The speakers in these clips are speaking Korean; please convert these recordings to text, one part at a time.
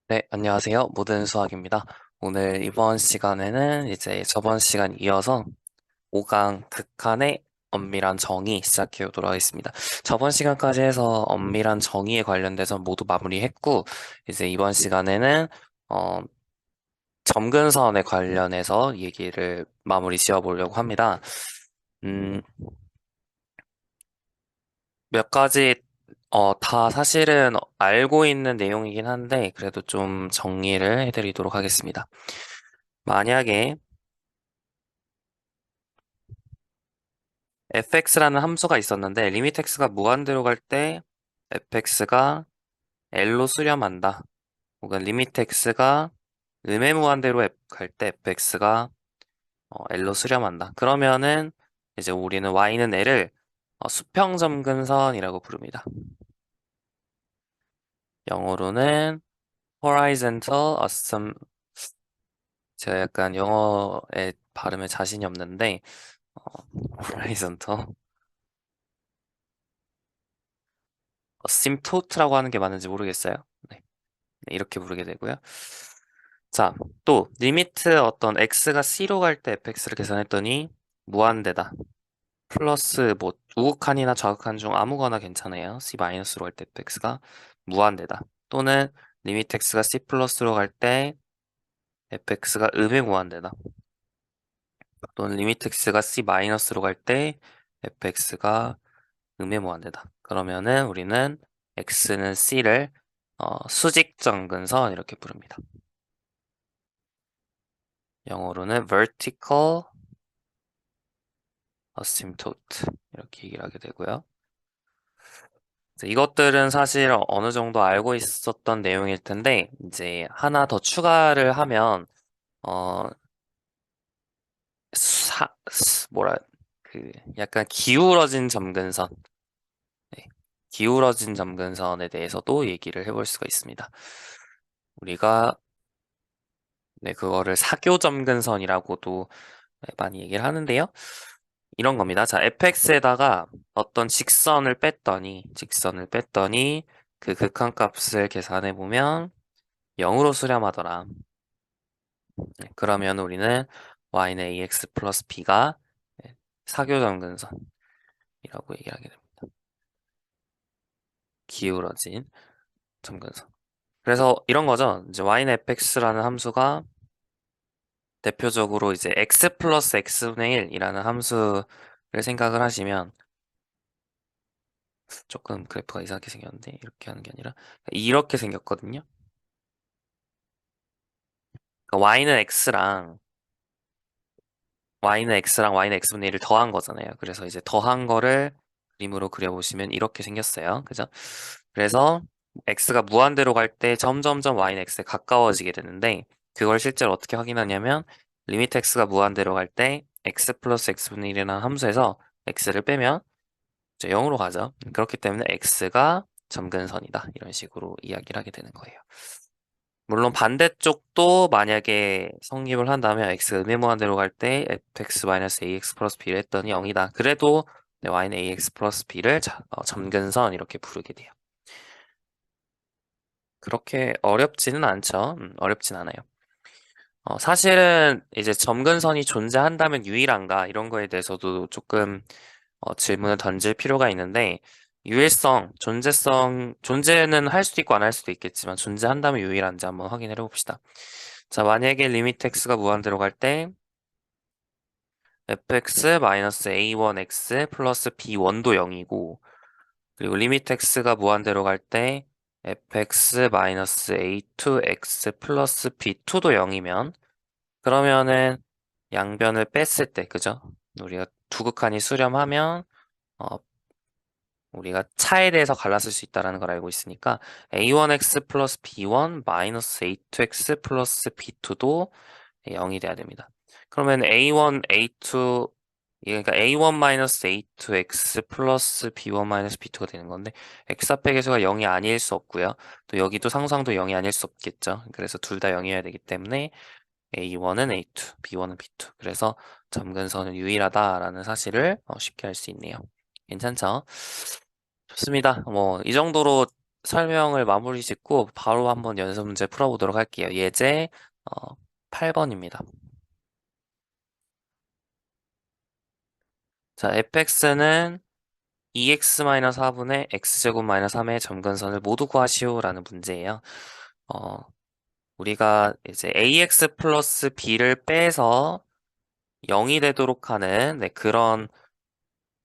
네, 안녕하세요. 모든 수학입니다. 오늘 이번 시간에는 이제 저번 시간 이어서 5강 극한의 엄밀한 정의 시작해 보도록 하겠습니다. 저번 시간까지 해서 엄밀한 정의에 관련돼서 모두 마무리했고, 이제 이번 시간에는 어, 점근선에 관련해서 얘기를 마무리 지어 보려고 합니다. 음, 몇 가지 다 사실은 알고 있는 내용이긴 한데, 그래도 좀 정리를 해드리도록 하겠습니다. 만약에 fx라는 함수가 있었는데 리미트 x가 무한대로 갈 때 fx가 l로 수렴한다. 혹은 리미트 x가 음의 무한대로 갈 때 fx가 l로 수렴한다. 그러면은 이제 우리는 y는 l을 수평점근선이라고 부릅니다. 영어로는 horizontal assum 제가 약간 영어의 발음에 자신이 없는데 어, horizontal asymptote라고 하는 게 맞는지 모르겠어요. 네. 네, 이렇게 부르게 되고요. 자, 또 리미트 어떤 x가 c로 갈 때 fx를 계산했더니 무한대다. 플러스 뭐 우극한이나 좌극한 중 아무거나 괜찮아요. c 마이너스로 갈 때 fx가 무한대다. 또는 리미트 x가 c 플러스로 갈 때 fx가 음의 무한대다. 또는 리미트 x가 c 마이너스로 갈 때 fx가 음의 무한대다. 그러면은 우리는 x는 c를 수직점근선 이렇게 부릅니다. 영어로는 vertical asymptote 이렇게 얘기를 하게 되고요. 이것들은 사실 어느 정도 알고 있었던 내용일 텐데 이제 하나 더 추가를 하면 어 뭐라 그 약간 기울어진 점근선, 네, 기울어진 점근선에 대해서도 얘기를 해볼 수가 있습니다. 우리가 네, 그거를 사교 점근선이라고도 많이 얘기를 하는데요. 이런 겁니다. 자, fx에다가 어떤 직선을 뺐더니 그 극한값을 계산해 보면 0으로 수렴하더라. 네, 그러면 우리는 y는 ax 플러스 b가 사교점근선이라고 얘기하게 됩니다. 기울어진 점근선. 그래서 이런 거죠. 이제 y는 fx라는 함수가 대표적으로 이제 x 플러스 x분의 1이라는 함수를 생각을 하시면 조금 그래프가 이상하게 생겼는데 이렇게 하는 게 아니라 이렇게 생겼거든요. 그러니까 y는 x분의 1을 더한 거잖아요. 그래서 이제 더한 거를 그림으로 그려보시면 이렇게 생겼어요. 그죠? 그래서 x가 무한대로 갈 때 점점점 y는 x에 가까워지게 되는데 그걸 실제로 어떻게 확인하냐면 리미트 x가 무한대로 갈 때 x 플러스 x분의 1이라는 함수에서 x를 빼면 이제 0으로 가죠. 그렇기 때문에 x가 점근선이다. 이런 식으로 이야기를 하게 되는 거예요. 물론 반대쪽도 만약에 성립을 한다면 x가 음의 무한대로 갈 때 fx-ax 플러스 b를 했더니 0이다. 그래도 y는 ax 플러스 b를 점근선 이렇게 부르게 돼요. 그렇게 어렵지는 않죠. 어렵진 않아요. 사실은 이제 점근선이 존재한다면 유일한가 이런 거에 대해서도 조금 질문을 던질 필요가 있는데 유일성, 존재는 할 수도 있고 안 할 수도 있겠지만 존재한다면 유일한지 한번 확인해 봅시다. 자, 만약에 리미트 x가 무한대로 갈 때 fx-a1x 플러스 b1도 0이고 그리고 리미트 x가 무한대로 갈 때 fx-a2x 플러스 b2도 0이면 그러면은 양변을 뺐을 때 그죠? 우리가 두 극한이 수렴하면 어, 우리가 차에 대해서 갈랐을 수 있다는 걸 알고 있으니까 a1x 플러스 b1 마이너스 a2x 플러스 b2도 0이 돼야 됩니다. 그러면 a1, a2 그러니까 a1 마이너스 a2x 플러스 b1 마이너스 b2가 되는 건데 x 앞의 개수가 0이 아닐 수 없고요. 또 여기도 상수항도 0이 아닐 수 없겠죠. 그래서 둘 다 0이어야 되기 때문에 A1은 A2, B1은 B2. 그래서 점근선은 유일하다라는 사실을 쉽게 알 수 있네요. 괜찮죠? 좋습니다. 뭐, 이 정도로 설명을 마무리 짓고 바로 한번 연습 문제 풀어보도록 할게요. 예제 8번입니다. 자, fx는 2x-4분의 x제곱-3의 점근선을 모두 구하시오라는 문제예요. 어, 우리가 이제 ax 플러스 b를 빼서 0이 되도록 하는 그런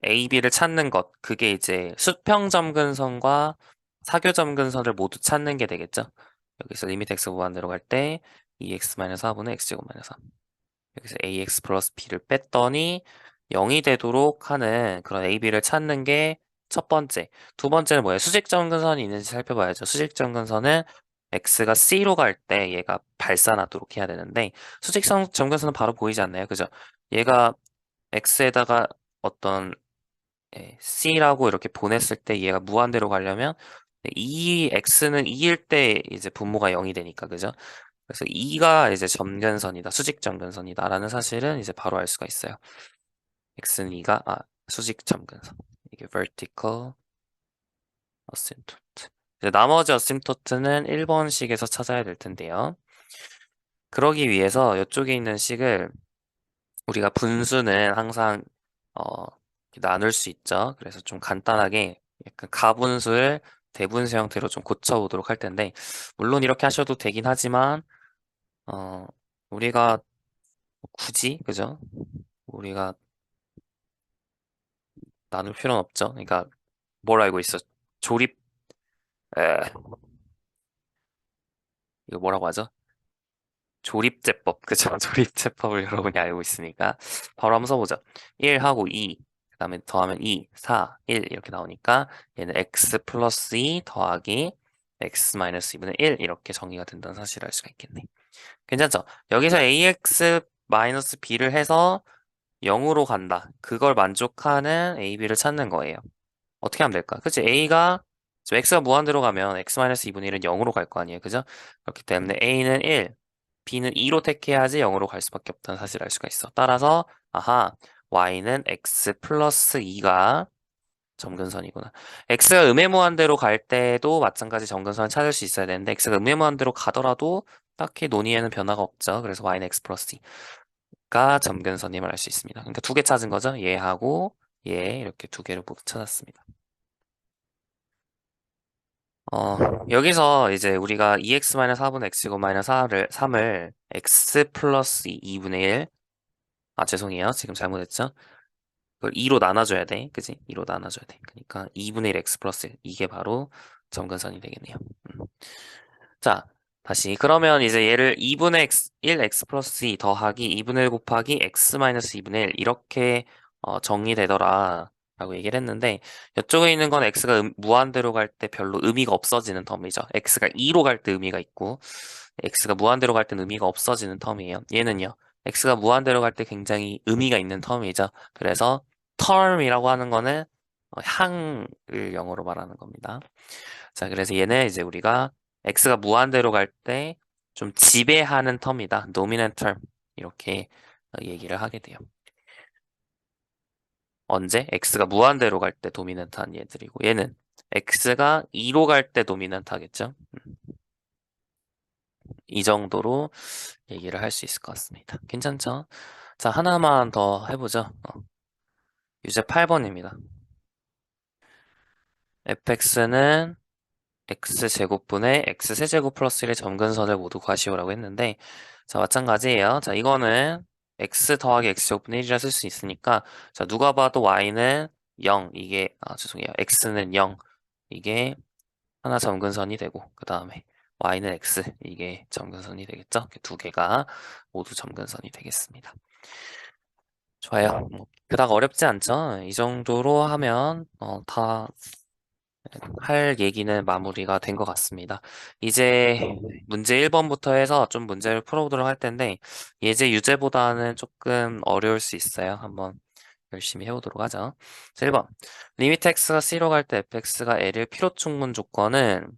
a, b를 찾는 것. 그게 이제 수평점근선과 사교점근선을 모두 찾는 게 되겠죠. 여기서 리미트 x 무한대로 갈 때 2x-4분의 x제곱-3. 여기서 ax 플러스 b를 뺐더니 0이 되도록 하는 그런 a, b를 찾는 게 첫 번째. 두 번째는 뭐예요? 수직점근선이 있는지 살펴봐야죠. 수직점근선은 x가 c로 갈 때 얘가 발산하도록 해야 되는데 수직점근선은 바로 보이지 않나요? 그죠? 얘가 x에다가 어떤 c라고 이렇게 보냈을 때 얘가 무한대로 가려면 이 x는 2일 때 이제 분모가 0이 되니까 그죠? 그래서 2가 이제 점근선이다. 수직 점근선이다라는 사실은 이제 바로 알 수가 있어요. x는 2가 수직 점근선. 이게 vertical asymptote. 이제 나머지 asymptote는 1번식에서 찾아야 될 텐데요. 그러기 위해서 이쪽에 있는 식을 우리가 분수는 항상 이렇게 나눌 수 있죠. 그래서 좀 간단하게 약간 가분수를 대분수 형태로 좀 고쳐보도록 할 텐데 물론 이렇게 하셔도 되긴 하지만 어, 우리가 굳이 그죠? 우리가 나눌 필요는 없죠. 그러니까 뭘 알고 있어? 조립 에, 이거 뭐라고 하죠? 조립제법 그죠? 조립제법을 여러분이 알고 있으니까 바로 한번 써보죠. 1하고 2 그다음에 더하면 2, 4, 1 이렇게 나오니까 얘는 x 플러스 2 더하기 x 마이너스 2분의 1 이렇게 정의가 된다는 사실을 알 수가 있겠네. 괜찮죠? 여기서 ax 마이너스 b를 해서 0으로 간다. 그걸 만족하는 a, b를 찾는 거예요. 어떻게 하면 될까? 그치? A가, 지금 X가 무한대로 가면 X-2분의 1은 0으로 갈 거 아니에요. 그죠? 그렇기 때문에 A는 1, B는 2로 택해야지 0으로 갈 수밖에 없다는 사실을 알 수가 있어. 따라서, 아하, Y는 X 플러스 2가 점근선이구나. X가 음의 무한대로 갈 때도 마찬가지 점근선을 찾을 수 있어야 되는데, X가 음의 무한대로 가더라도 딱히 논의에는 변화가 없죠. 그래서 Y는 X 플러스 2가 점근선임을 알 수 있습니다. 그러니까 두 개 찾은 거죠. 얘하고 얘 이렇게 두 개를 모두 찾았습니다. 여기서 이제 우리가 2x-4분의 x제곱-4를 3을 x 플러스 2분의 1 죄송해요. 지금 잘못했죠? 그걸 2로 나눠줘야 돼. 그지? 2로 나눠줘야 돼. 그러니까 2분의 1 x 플러스 1 이게 바로 점근선이 되겠네요. 자, 다시 그러면 이제 얘를 2분의 1 x 플러스 2 더하기 2분의 1 곱하기 x 마이너스 2분의 1 이렇게 정리되더라 라고 얘기를 했는데 이쪽에 있는 건 x가 무한대로 갈 때 별로 의미가 없어지는 텀이죠. x가 2로 갈 때 의미가 있고 x가 무한대로 갈 때는 의미가 없어지는 텀이에요. 얘는요. x가 무한대로 갈 때 굉장히 의미가 있는 텀이죠. 그래서 term이라고 하는 거는 향을 영어로 말하는 겁니다. 자, 그래서 얘는 이제 우리가 x가 무한대로 갈 때 좀 지배하는 텀이다. dominant term. 이렇게 얘기를 하게 돼요. 언제? x가 무한대로 갈 때 도미넌트한 얘들이고 얘는 x가 2로 갈 때 도미넌트 하겠죠? 이 정도로 얘기를 할 수 있을 것 같습니다. 괜찮죠? 자, 하나만 더 해보죠. 유제 8번입니다. fx는 x제곱분의 x세제곱 플러스 1의 점근선을 모두 구하시오라고 했는데 자 마찬가지예요. 자 이거는 x 더하기 x제곱분의 1이라 쓸 수 있으니까 자 누가 봐도 y는 0 이게 죄송해요. x는 0 이게 하나 점근선이 되고 그 다음에 y는 x 이게 점근선이 되겠죠. 이렇게 두 개가 모두 점근선이 되겠습니다. 좋아요. 뭐 그닥 어렵지 않죠? 이 정도로 하면 다 할 얘기는 마무리가 된 것 같습니다. 이제 문제 1번부터 해서 좀 문제를 풀어보도록 할 텐데 예제 유제보다는 조금 어려울 수 있어요. 한번 열심히 해보도록 하죠. 자, 1번 리미트 x가 c로 갈 때 fx가 L일 필요충분 조건은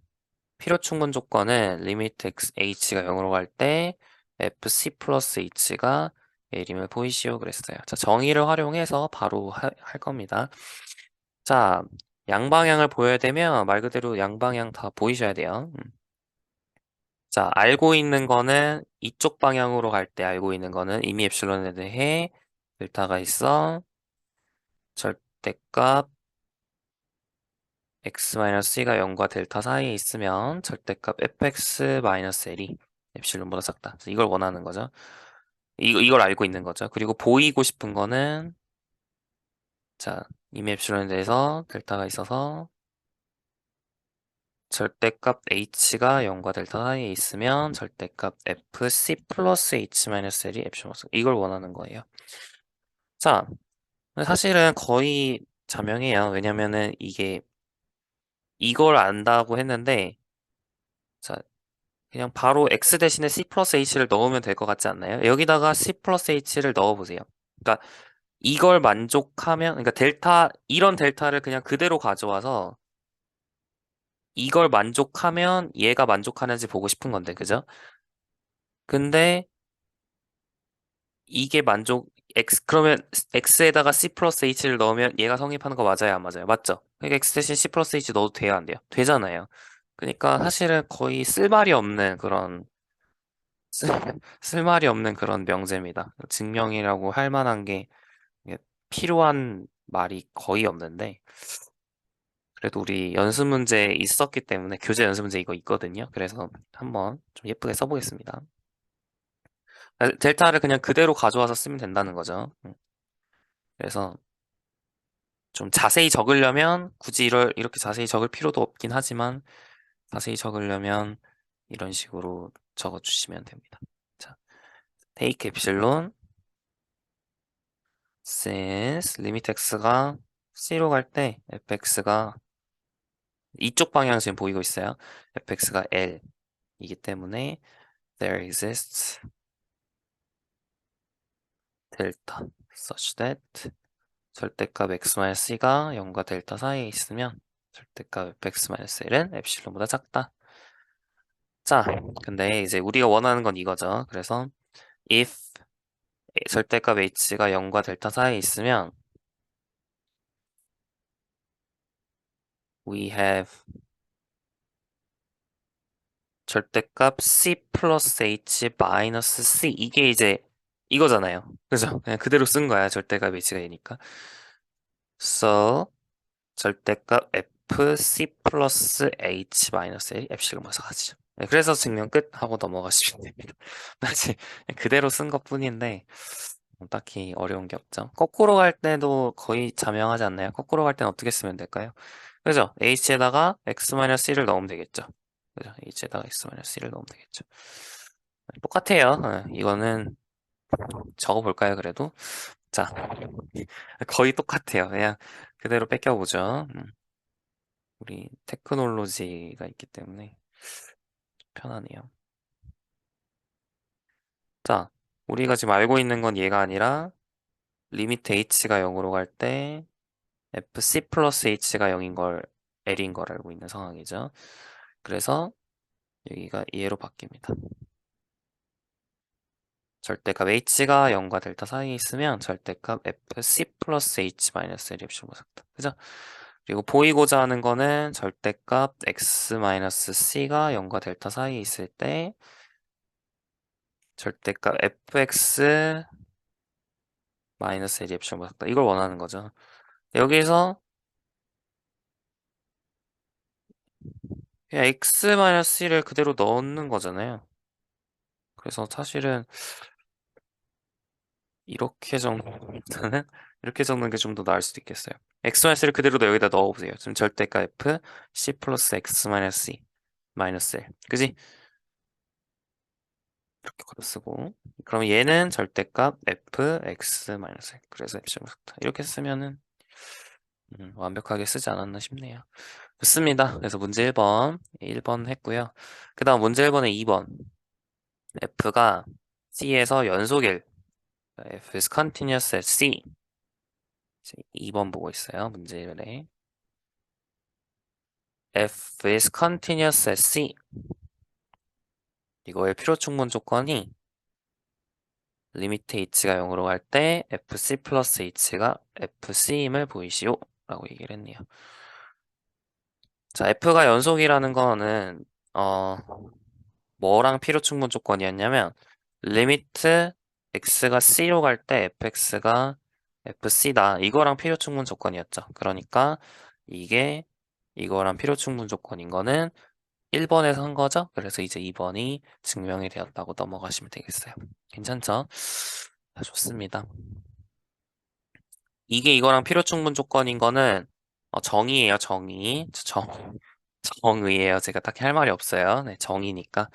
리미트 h가 0으로 갈 때 fc 플러스 h가 L임을 보이시오 그랬어요. 자 정의를 활용해서 바로 할 겁니다. 자 양방향을 보여야 되면 말 그대로 양방향 다 보이셔야 돼요. 자, 알고 있는 거는 이쪽 방향으로 갈 때 알고 있는 거는 이미 엡실론에 대해 델타가 있어. 절대값 x-c가 0과 델타 사이에 있으면 절대값 fx-l이 엡실론보다 작다. 그래서 이걸 원하는 거죠. 이걸 알고 있는 거죠. 그리고 보이고 싶은 거는 자, 이미 엡실론에 대해서 델타가 있어서 절대값 h가 0과 델타 사이에 있으면 절대값 fc 플러스 h-l이 엡실론 이걸 원하는 거예요. 자, 사실은 거의 자명해요. 왜냐면은 이게 이걸 안다고 했는데 자, 그냥 바로 x 대신에 c 플러스 h를 넣으면 될 것 같지 않나요? 여기다가 c 플러스 h를 넣어보세요. 그러니까 이걸 만족하면 그러니까 델타 이런 델타를 그냥 그대로 가져와서 이걸 만족하면 얘가 만족하는지 보고 싶은 건데, 그죠? 근데 이게 그러면 x에다가 c 플러스 h를 넣으면 얘가 성립하는 거 맞아요, 안 맞아요? 맞죠? 그러니까 x 대신 c 플러스 h 넣어도 돼요, 안 돼요? 되잖아요. 그러니까 사실은 거의 쓸말이 없는 그런 쓸, 쓸말이 없는 그런 명제입니다. 증명이라고 할 만한 게 이게 필요한 말이 거의 없는데 그래도 우리 연습 문제 있었기 때문에 교재 연습 문제 이거 있거든요. 그래서 한번 좀 예쁘게 써보겠습니다. 델타를 그냥 그대로 가져와서 쓰면 된다는 거죠. 그래서 좀 자세히 적으려면 굳이 이렇게 자세히 적을 필요도 없긴 하지만 자세히 적으려면 이런 식으로 적어주시면 됩니다. 자, take epsilon since limit x가 c로 갈 때 fx가 이쪽 방향 지금 보이고 있어요. fx가 l이기 때문에 there exists delta such that 절대값 x-c가 0과 델타 사이에 있으면 절대값 fx-l은 엡실론보다 작다. 자, 근데 이제 우리가 원하는 건 이거죠. 그래서 if 절대값 h가 0과 델타 사이에 있으면 we have 절대값 c 플러스 h 마이너스 c 이게 이제 이거잖아요. 그죠? 그냥 그대로 쓴 거야. 절대값 h가 얘니까. So 절대값 f c 플러스 h 마이너스 l 엡실론 마찬가지죠. 네, 그래서 증명 끝 하고 넘어가시면 됩니다. 사실 그대로 쓴 것뿐인데 딱히 어려운 게 없죠. 거꾸로 갈 때도 거의 자명하지 않나요? 거꾸로 갈 때는 어떻게 쓰면 될까요? 그죠? h에다가 x-c를 넣으면 되겠죠. 그죠? h에다가 x-c를 넣으면 되겠죠. 똑같아요. 이거는 적어볼까요, 그래도? 자, 거의 똑같아요. 그냥 그대로 뺏겨보죠. 우리 테크놀로지가 있기 때문에 편하네요. 자, 우리가 지금 알고 있는 건 얘가 아니라 리미트 h가 0으로 갈 때 fc 플러스 h가 0인 걸 l인 걸 알고 있는 상황이죠. 그래서 여기가 얘로 바뀝니다. 절대값 h가 0과 델타 사이에 있으면 절대값 fc 플러스 h 마이너스 l이 엡실론 작다. 그죠? 그리고 보이고자 하는 거는 절대값 x 마이너스 c가 0과 델타 사이에 있을 때 절대값 fx 마이너스 l이 엡실론 작다. 이걸 원하는 거죠. 여기서 그냥 x 마이너스 c를 그대로 넣는 거잖아요. 그래서 사실은 이렇게 적는 이렇게 적는 게 좀 더 나을 수도 있겠어요. x-를 그대로 여기다 넣어보세요. 지금 절대값 f c 플러스 x-c 마이너스 l 그지? 이렇게 걷어 쓰고 그럼 얘는 절대값 f x 마이너스 l 그래서 엡실론 작다. 이렇게 쓰면은 완벽하게 쓰지 않았나 싶네요. 좋습니다. 그래서 문제 1번 했고요. 그 다음 문제 1번에 2번 f가 c에서 연속일 f is continuous at c 2번 보고 있어요. 문제 1에 f is continuous at c 이거의 필요충분 조건이 리미트 h가 0으로 갈 때 fc 플러스 h가 fc임을 보이시오 라고 얘기를 했네요. 자, F가 연속이라는 거는, 어, 뭐랑 필요 충분 조건이었냐면, 리미트 x가 c로 갈 때 fx가 fc다. 이거랑 필요 충분 조건이었죠. 그러니까 이게 이거랑 필요 충분 조건인 거는 1번에서 한 거죠. 그래서 이제 2번이 증명이 되었다고 넘어가시면 되겠어요. 괜찮죠? 자, 좋습니다. 이게 이거랑 필요 충분 조건인 거는 정의예요, 정의. 정의예요. 제가 딱히 할 말이 없어요. 네, 정의니까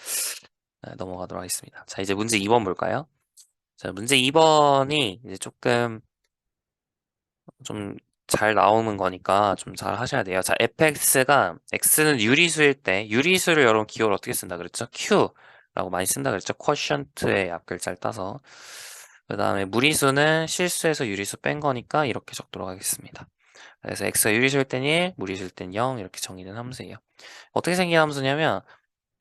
넘어가도록 하겠습니다. 자, 이제 문제 2번 볼까요? 자, 문제 2번이 이제 조금 좀 잘 나오는 거니까 좀 잘 하셔야 돼요. 자, fx가 x는 유리수일 때 유리수를 여러분 기호를 어떻게 쓴다 그랬죠? q라고 많이 쓴다 그랬죠? 쿼션트의 앞글자를 따서. 그 다음에 무리수는 실수해서 유리수 뺀 거니까 이렇게 적도록 하겠습니다. 그래서 x가 유리수일 땐 1, 무리수일 땐 0 이렇게 정의된 함수예요. 어떻게 생긴 함수냐면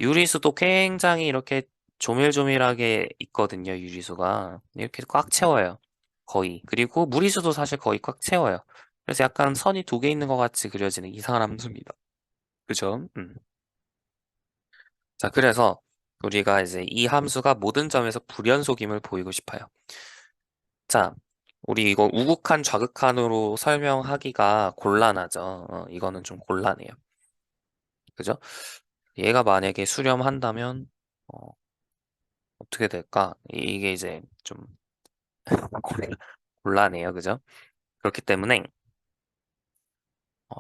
유리수도 굉장히 이렇게 조밀조밀하게 있거든요, 유리수가. 이렇게 꽉 채워요. 거의. 그리고 무리수도 사실 거의 꽉 채워요. 그래서 약간 선이 두 개 있는 것 같이 그려지는 이상한 함수입니다. 그죠? 자, 그래서 우리가 이제 이 함수가 모든 점에서 불연속임을 보이고 싶어요. 자, 우리 이거 우극한 좌극한으로 설명하기가 곤란하죠. 이거는 좀 곤란해요. 그죠? 얘가 만약에 수렴한다면, 어, 어떻게 될까? 이게 이제 좀 곤- 곤란해요. 그죠? 그렇기 때문에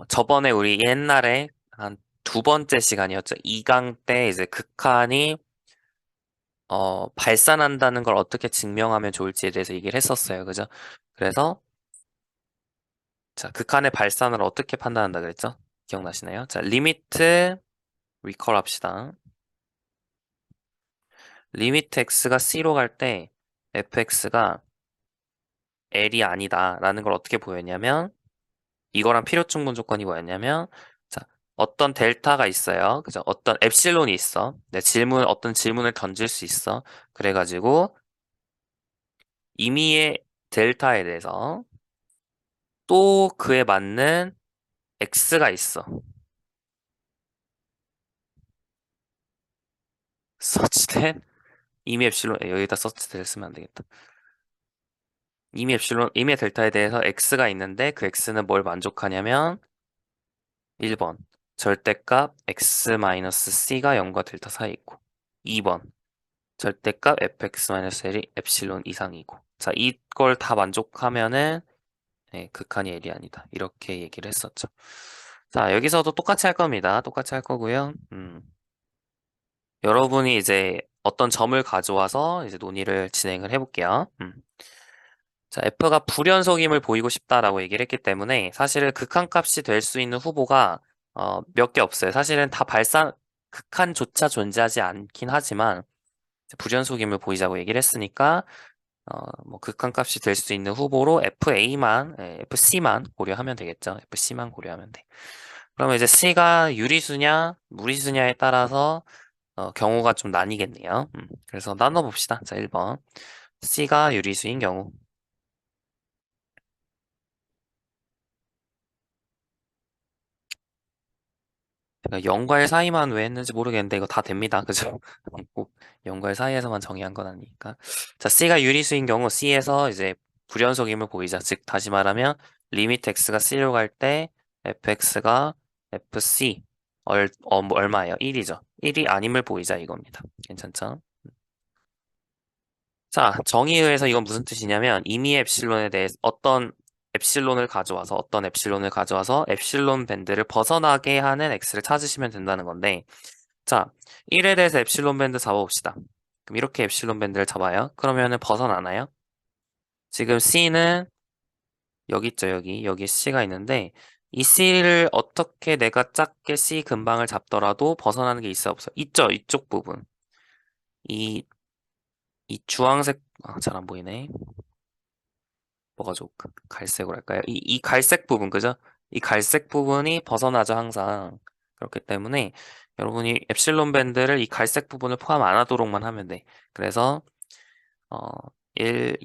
저번에 우리 옛날에 한 두 번째 시간이었죠. 2강 때 이제 극한이 발산한다는 걸 어떻게 증명하면 좋을지에 대해서 얘기를 했었어요. 그죠? 그래서 자, 극한의 발산을 어떻게 판단한다 그랬죠? 기억나시나요? 자, 리미트 리컬 합시다. 리미트 x가 c로 갈 때 fx가 l이 아니다라는 걸 어떻게 보였냐면 이거랑 필요 충분 조건이 뭐였냐면, 자, 어떤 델타가 있어요. 그죠? 어떤 엡실론이 있어. 어떤 질문을 던질 수 있어. 그래가지고, 임의의 델타에 대해서 또 그에 맞는 x가 있어. 서치된 임의 엡실론, 여기다 서치될 쓰면 안 되겠다. 임의 델타에 대해서 x가 있는데 그 x는 뭘 만족하냐면, 1번. 절대값 x-c가 0과 델타 사이에 있고. 2번. 절대값 fx-l이 엡실론 이상이고. 자, 이걸 다 만족하면은 네, 극한이 L이 아니다. 이렇게 얘기를 했었죠. 자, 여기서도 똑같이 할 겁니다. 똑같이 할 거고요. 여러분이 이제 어떤 점을 가져와서 이제 논의를 진행을 해볼게요. 자, F가 불연속임을 보이고 싶다라고 얘기를 했기 때문에 사실은 극한값이 될 수 있는 후보가 몇 개 없어요. 사실은 다 극한조차 존재하지 않긴 하지만 불연속임을 보이자고 얘기를 했으니까 뭐 극한값이 될 수 있는 후보로 FC만 고려하면 되겠죠. FC만 고려하면 돼. 그러면 이제 C가 유리수냐, 무리수냐에 따라서 경우가 좀 나뉘겠네요. 그래서 나눠봅시다. 자, 1번. C가 유리수인 경우. 제가 0과 1 사이만 왜 했는지 모르겠는데 이거 다 됩니다. 그죠? 꼭 0과 1 사이에서만 정의한 건 아니니까. 자, C가 유리수인 경우 C에서 이제 불연속임을 보이자. 즉 다시 말하면 리미트 x가 C로 갈 때 fx가 fc 뭐 얼마예요? 1이죠. 1이 아님을 보이자 이겁니다. 괜찮죠? 자, 정의에 의해서 이건 무슨 뜻이냐면 이미 엡실론에 대해 어떤 엡실론을 가져와서 엡실론 밴드를 벗어나게 하는 x를 찾으시면 된다는 건데 자, 1에 대해서 엡실론 밴드 잡아봅시다. 그럼 이렇게 엡실론 밴드를 잡아요. 그러면은 벗어나나요? 지금 C는 여기 있죠, 여기. 여기 C가 있는데 이 C를 어떻게 내가 작게 C 근방을 잡더라도 벗어나는 게 있어 없어? 있죠, 이쪽 부분. 이, 이 주황색, 잘 안 보이네. 뭐가 좋을까? 갈색으로 할까요? 이 갈색 부분, 그죠? 이 갈색 부분이 벗어나죠, 항상. 그렇기 때문에 여러분이 엡실론 밴드를 이 갈색 부분을 포함 안 하도록만 하면 돼. 그래서, 어,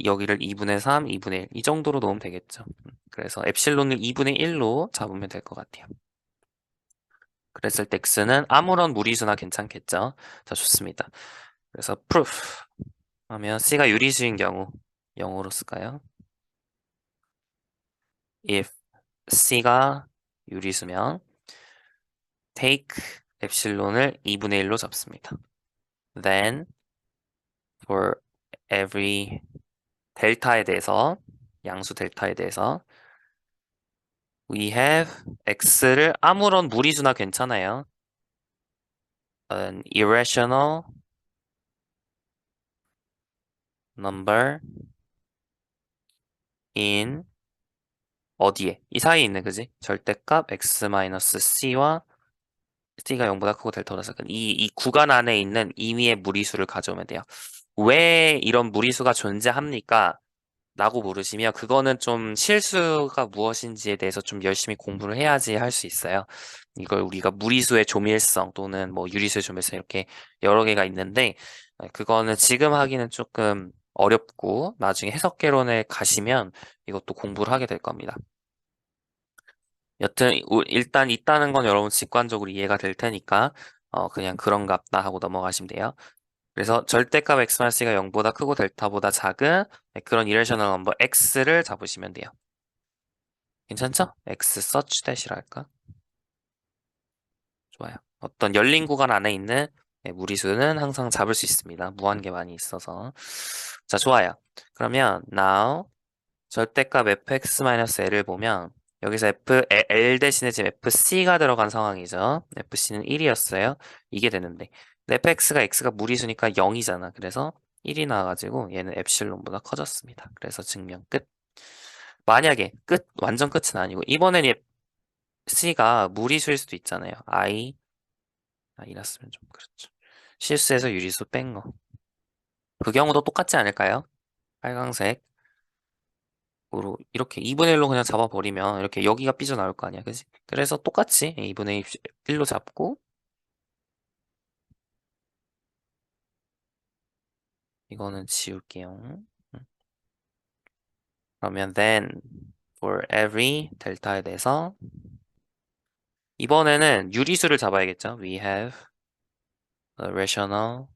여기를 2분의 3, 2분의 1. 이 정도로 놓으면 되겠죠. 그래서 엡실론을 2분의 1로 잡으면 될 것 같아요. 그랬을 때 x는 아무런 무리수나 괜찮겠죠? 자, 좋습니다. 그래서 proof 하면 c가 유리수인 경우 0으로 쓸까요? if c가 유리수면 take 엡실론을 2분의 1로 잡습니다. Then for every 델타에 대해서 양수 델타에 대해서 we have x를 아무런 무리수나 괜찮아요. An irrational number in 어디에? 이 사이에 있는 그지? 절대값 x-c와 c가 0보다 크고 델타보다 작은 이 구간 안에 있는 임의의 무리수를 가져오면 돼요. 왜 이런 무리수가 존재합니까? 라고 물으시면 그거는 좀 실수가 무엇인지에 대해서 좀 열심히 공부를 해야지 할 수 있어요. 이걸 우리가 무리수의 조밀성 또는 뭐 유리수의 조밀성 이렇게 여러 개가 있는데 그거는 지금 하기는 조금 어렵고 나중에 해석개론에 가시면 이것도 공부를 하게 될 겁니다. 여튼 일단 있다는 건 여러분 직관적으로 이해가 될 테니까 그냥 그런갑다 하고 넘어가시면 돼요. 그래서 절대값 x-c가 0보다 크고 델타보다 작은 그런 이레셔널 넘버 x를 잡으시면 돼요. 괜찮죠? x such that이라 할까? 좋아요. 어떤 열린 구간 안에 있는 무리수는 항상 잡을 수 있습니다. 무한계 많이 있어서. 자, 좋아요. 그러면 now 절대값 fx-l을 보면 여기서 L 대신에 지금 fc가 들어간 상황이죠. fc는 1이었어요. 이게 되는데 fx가 x가 무리수니까 0이잖아. 그래서 1이 나와가지고 얘는 엡실론보다 커졌습니다. 그래서 증명 끝. 만약에 완전 끝은 아니고 이번엔 c가 무리수일 수도 있잖아요. i났으면 좀 그렇죠. 실수해서 유리수 뺀 거. 그 경우도 똑같지 않을까요? 빨강색. 으로 이렇게 2분의 1로 그냥 잡아버리면 이렇게 여기가 삐져나올 거 아니야, 그지? 그래서 똑같이 2분의 1로 잡고 이거는 지울게요. 그러면 then for every 델타에 대해서 이번에는 유리수를 잡아야겠죠? We have a rational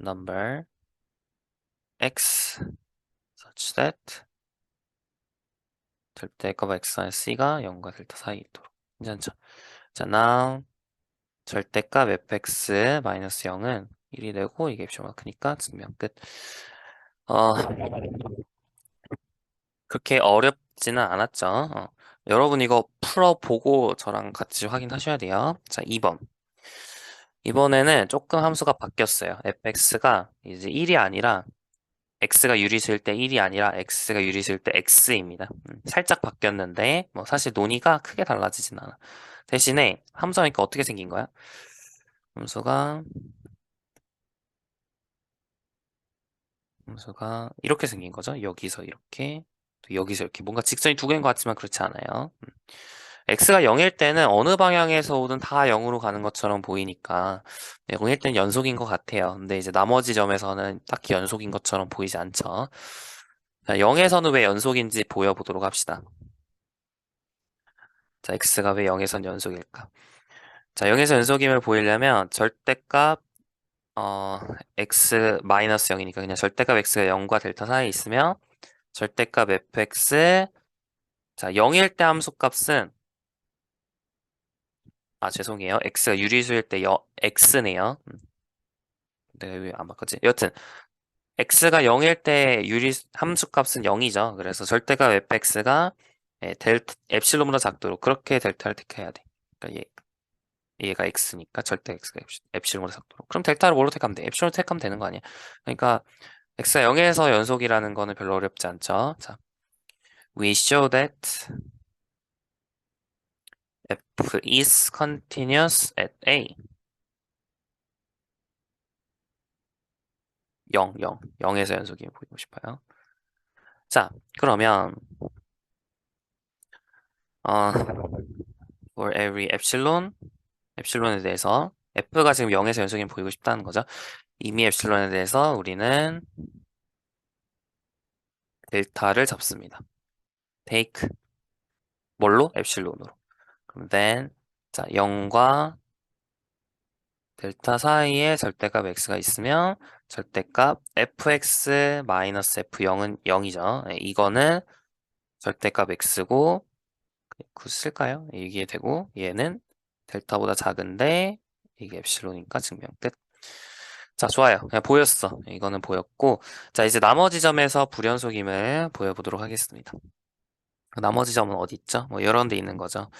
number x such that 절대값 x와 c가 0과 델타 사이 있도록. 괜찮죠? 자, now 절대값 fx-0은 1이 되고 이게 엡실론 크니까 증명 끝. 어, 그렇게 어렵지는 않았죠. 여러분 이거 풀어보고 저랑 같이 확인하셔야 돼요. 자, 2번. 이번에는 조금 함수가 바뀌었어요. fx가 이제 1이 아니라 x가 유리수일 때 1이 아니라 x가 유리수일 때 x입니다. 살짝 바뀌었는데 뭐 사실 논의가 크게 달라지진 않아. 대신에 함수하니까 어떻게 생긴 거야? 함수가 이렇게 생긴 거죠. 여기서 이렇게 또 여기서 이렇게 뭔가 직선이 두 개인 것 같지만 그렇지 않아요. x가 0일 때는 어느 방향에서 오든 다 0으로 가는 것처럼 보이니까 0일 때는 연속인 것 같아요. 근데 이제 나머지 점에서는 딱히 연속인 것처럼 보이지 않죠. 자, 0에서는 왜 연속인지 보여보도록 합시다. 자, x가 왜 0에선 연속일까? 자, 0에서 연속임을 보이려면 절대값 x-0이니까 그냥 절대값 x가 0과 델타 사이에 있으면 절대값 fx 자 0일 때 함수값은 죄송해요. x가 유리수일 때 x네요. 내가 왜 안 바꿨지? 여튼 x가 0일 때 함수값은 0이죠. 그래서 절대값 fx가 엡실론보다 작도록 그렇게 델타를 택해야 돼. 그러니까 얘가 x니까 절대 x가 엡실론보다 작도록. 그럼 델타를 뭘로 택하면 돼? 엡실론으로 택하면 되는 거 아니야? 그러니까 x가 0에서 연속이라는 거는 별로 어렵지 않죠. 자, we show that f is continuous at a 0에서 연속이 보이고 싶어요. 자, 그러면 어, for every 엡실론에 대해서 f가 지금 0에서 연속이 보이고 싶다는 거죠. 이미 엡실론에 대해서 우리는 델타를 잡습니다. take 뭘로? 엡실론으로. then 자 0과 델타 사이에 절대값 x가 있으면 절대값 fx 마이너스 f0은 0이죠. 이거는 절대값 x고 그 쓸까요? 이게 되고 얘는 델타보다 작은데 이게 엡실론이니까 증명 끝. 자, 좋아요. 그냥 보였어. 이거는 보였고 자, 이제 나머지 점에서 불연속임을 보여보도록 하겠습니다. 그 나머지 점은 어디 있죠? 뭐 여러 데 있는 거죠.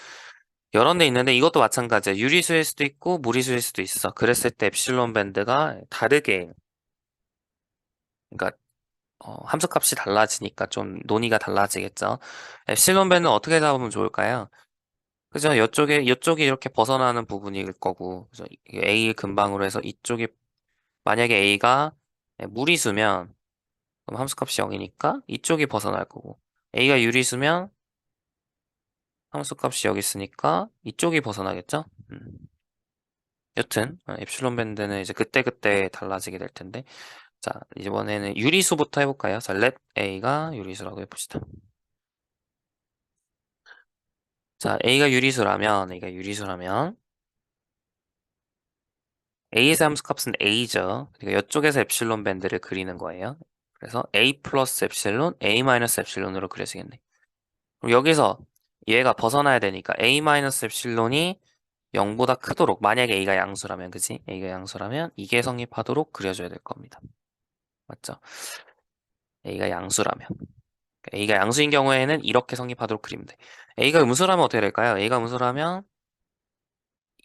여러 데 있는데 이것도 마찬가지야. 유리수일 수도 있고 무리수일 수도 있어. 그랬을 때 엡실론 밴드가 다르게 그러니까 함수값이 달라지니까 좀 논의가 달라지겠죠. 엡실론 밴드는 어떻게 잡으면 좋을까요? 그죠? 이쪽이 이렇게 벗어나는 부분일 거고, 그죠? A 근방으로 해서 이쪽이, 만약에 A가 무리수면, 그럼 함수값이 0이니까 이쪽이 벗어날 거고, A가 유리수면 함수값이 여기 있으니까 이쪽이 벗어나겠죠? 여튼, 엡실론 밴드는 이제 그때그때 달라지게 될 텐데, 자, 이번에는 유리수부터 해볼까요? 자, let A가 유리수라고 해봅시다. 자, A가 유리수라면, A의 함수값은 A죠. 그러니까 이쪽에서 엡실론 밴드를 그리는 거예요. 그래서 A 플러스 엡실론, A 마이너스 엡실론으로 그려지겠네. 그럼 여기서 얘가 벗어나야 되니까 A 마이너스 엡실론이 0보다 크도록, 만약에 A가 양수라면, 그지? A가 양수라면 이게 성립하도록 그려줘야 될 겁니다. 맞죠? A가 양수라면. 그러니까 A가 양수인 경우에는 이렇게 성립하도록 그리면 돼. A가 음수라면 어떻게 될까요? A가 음수라면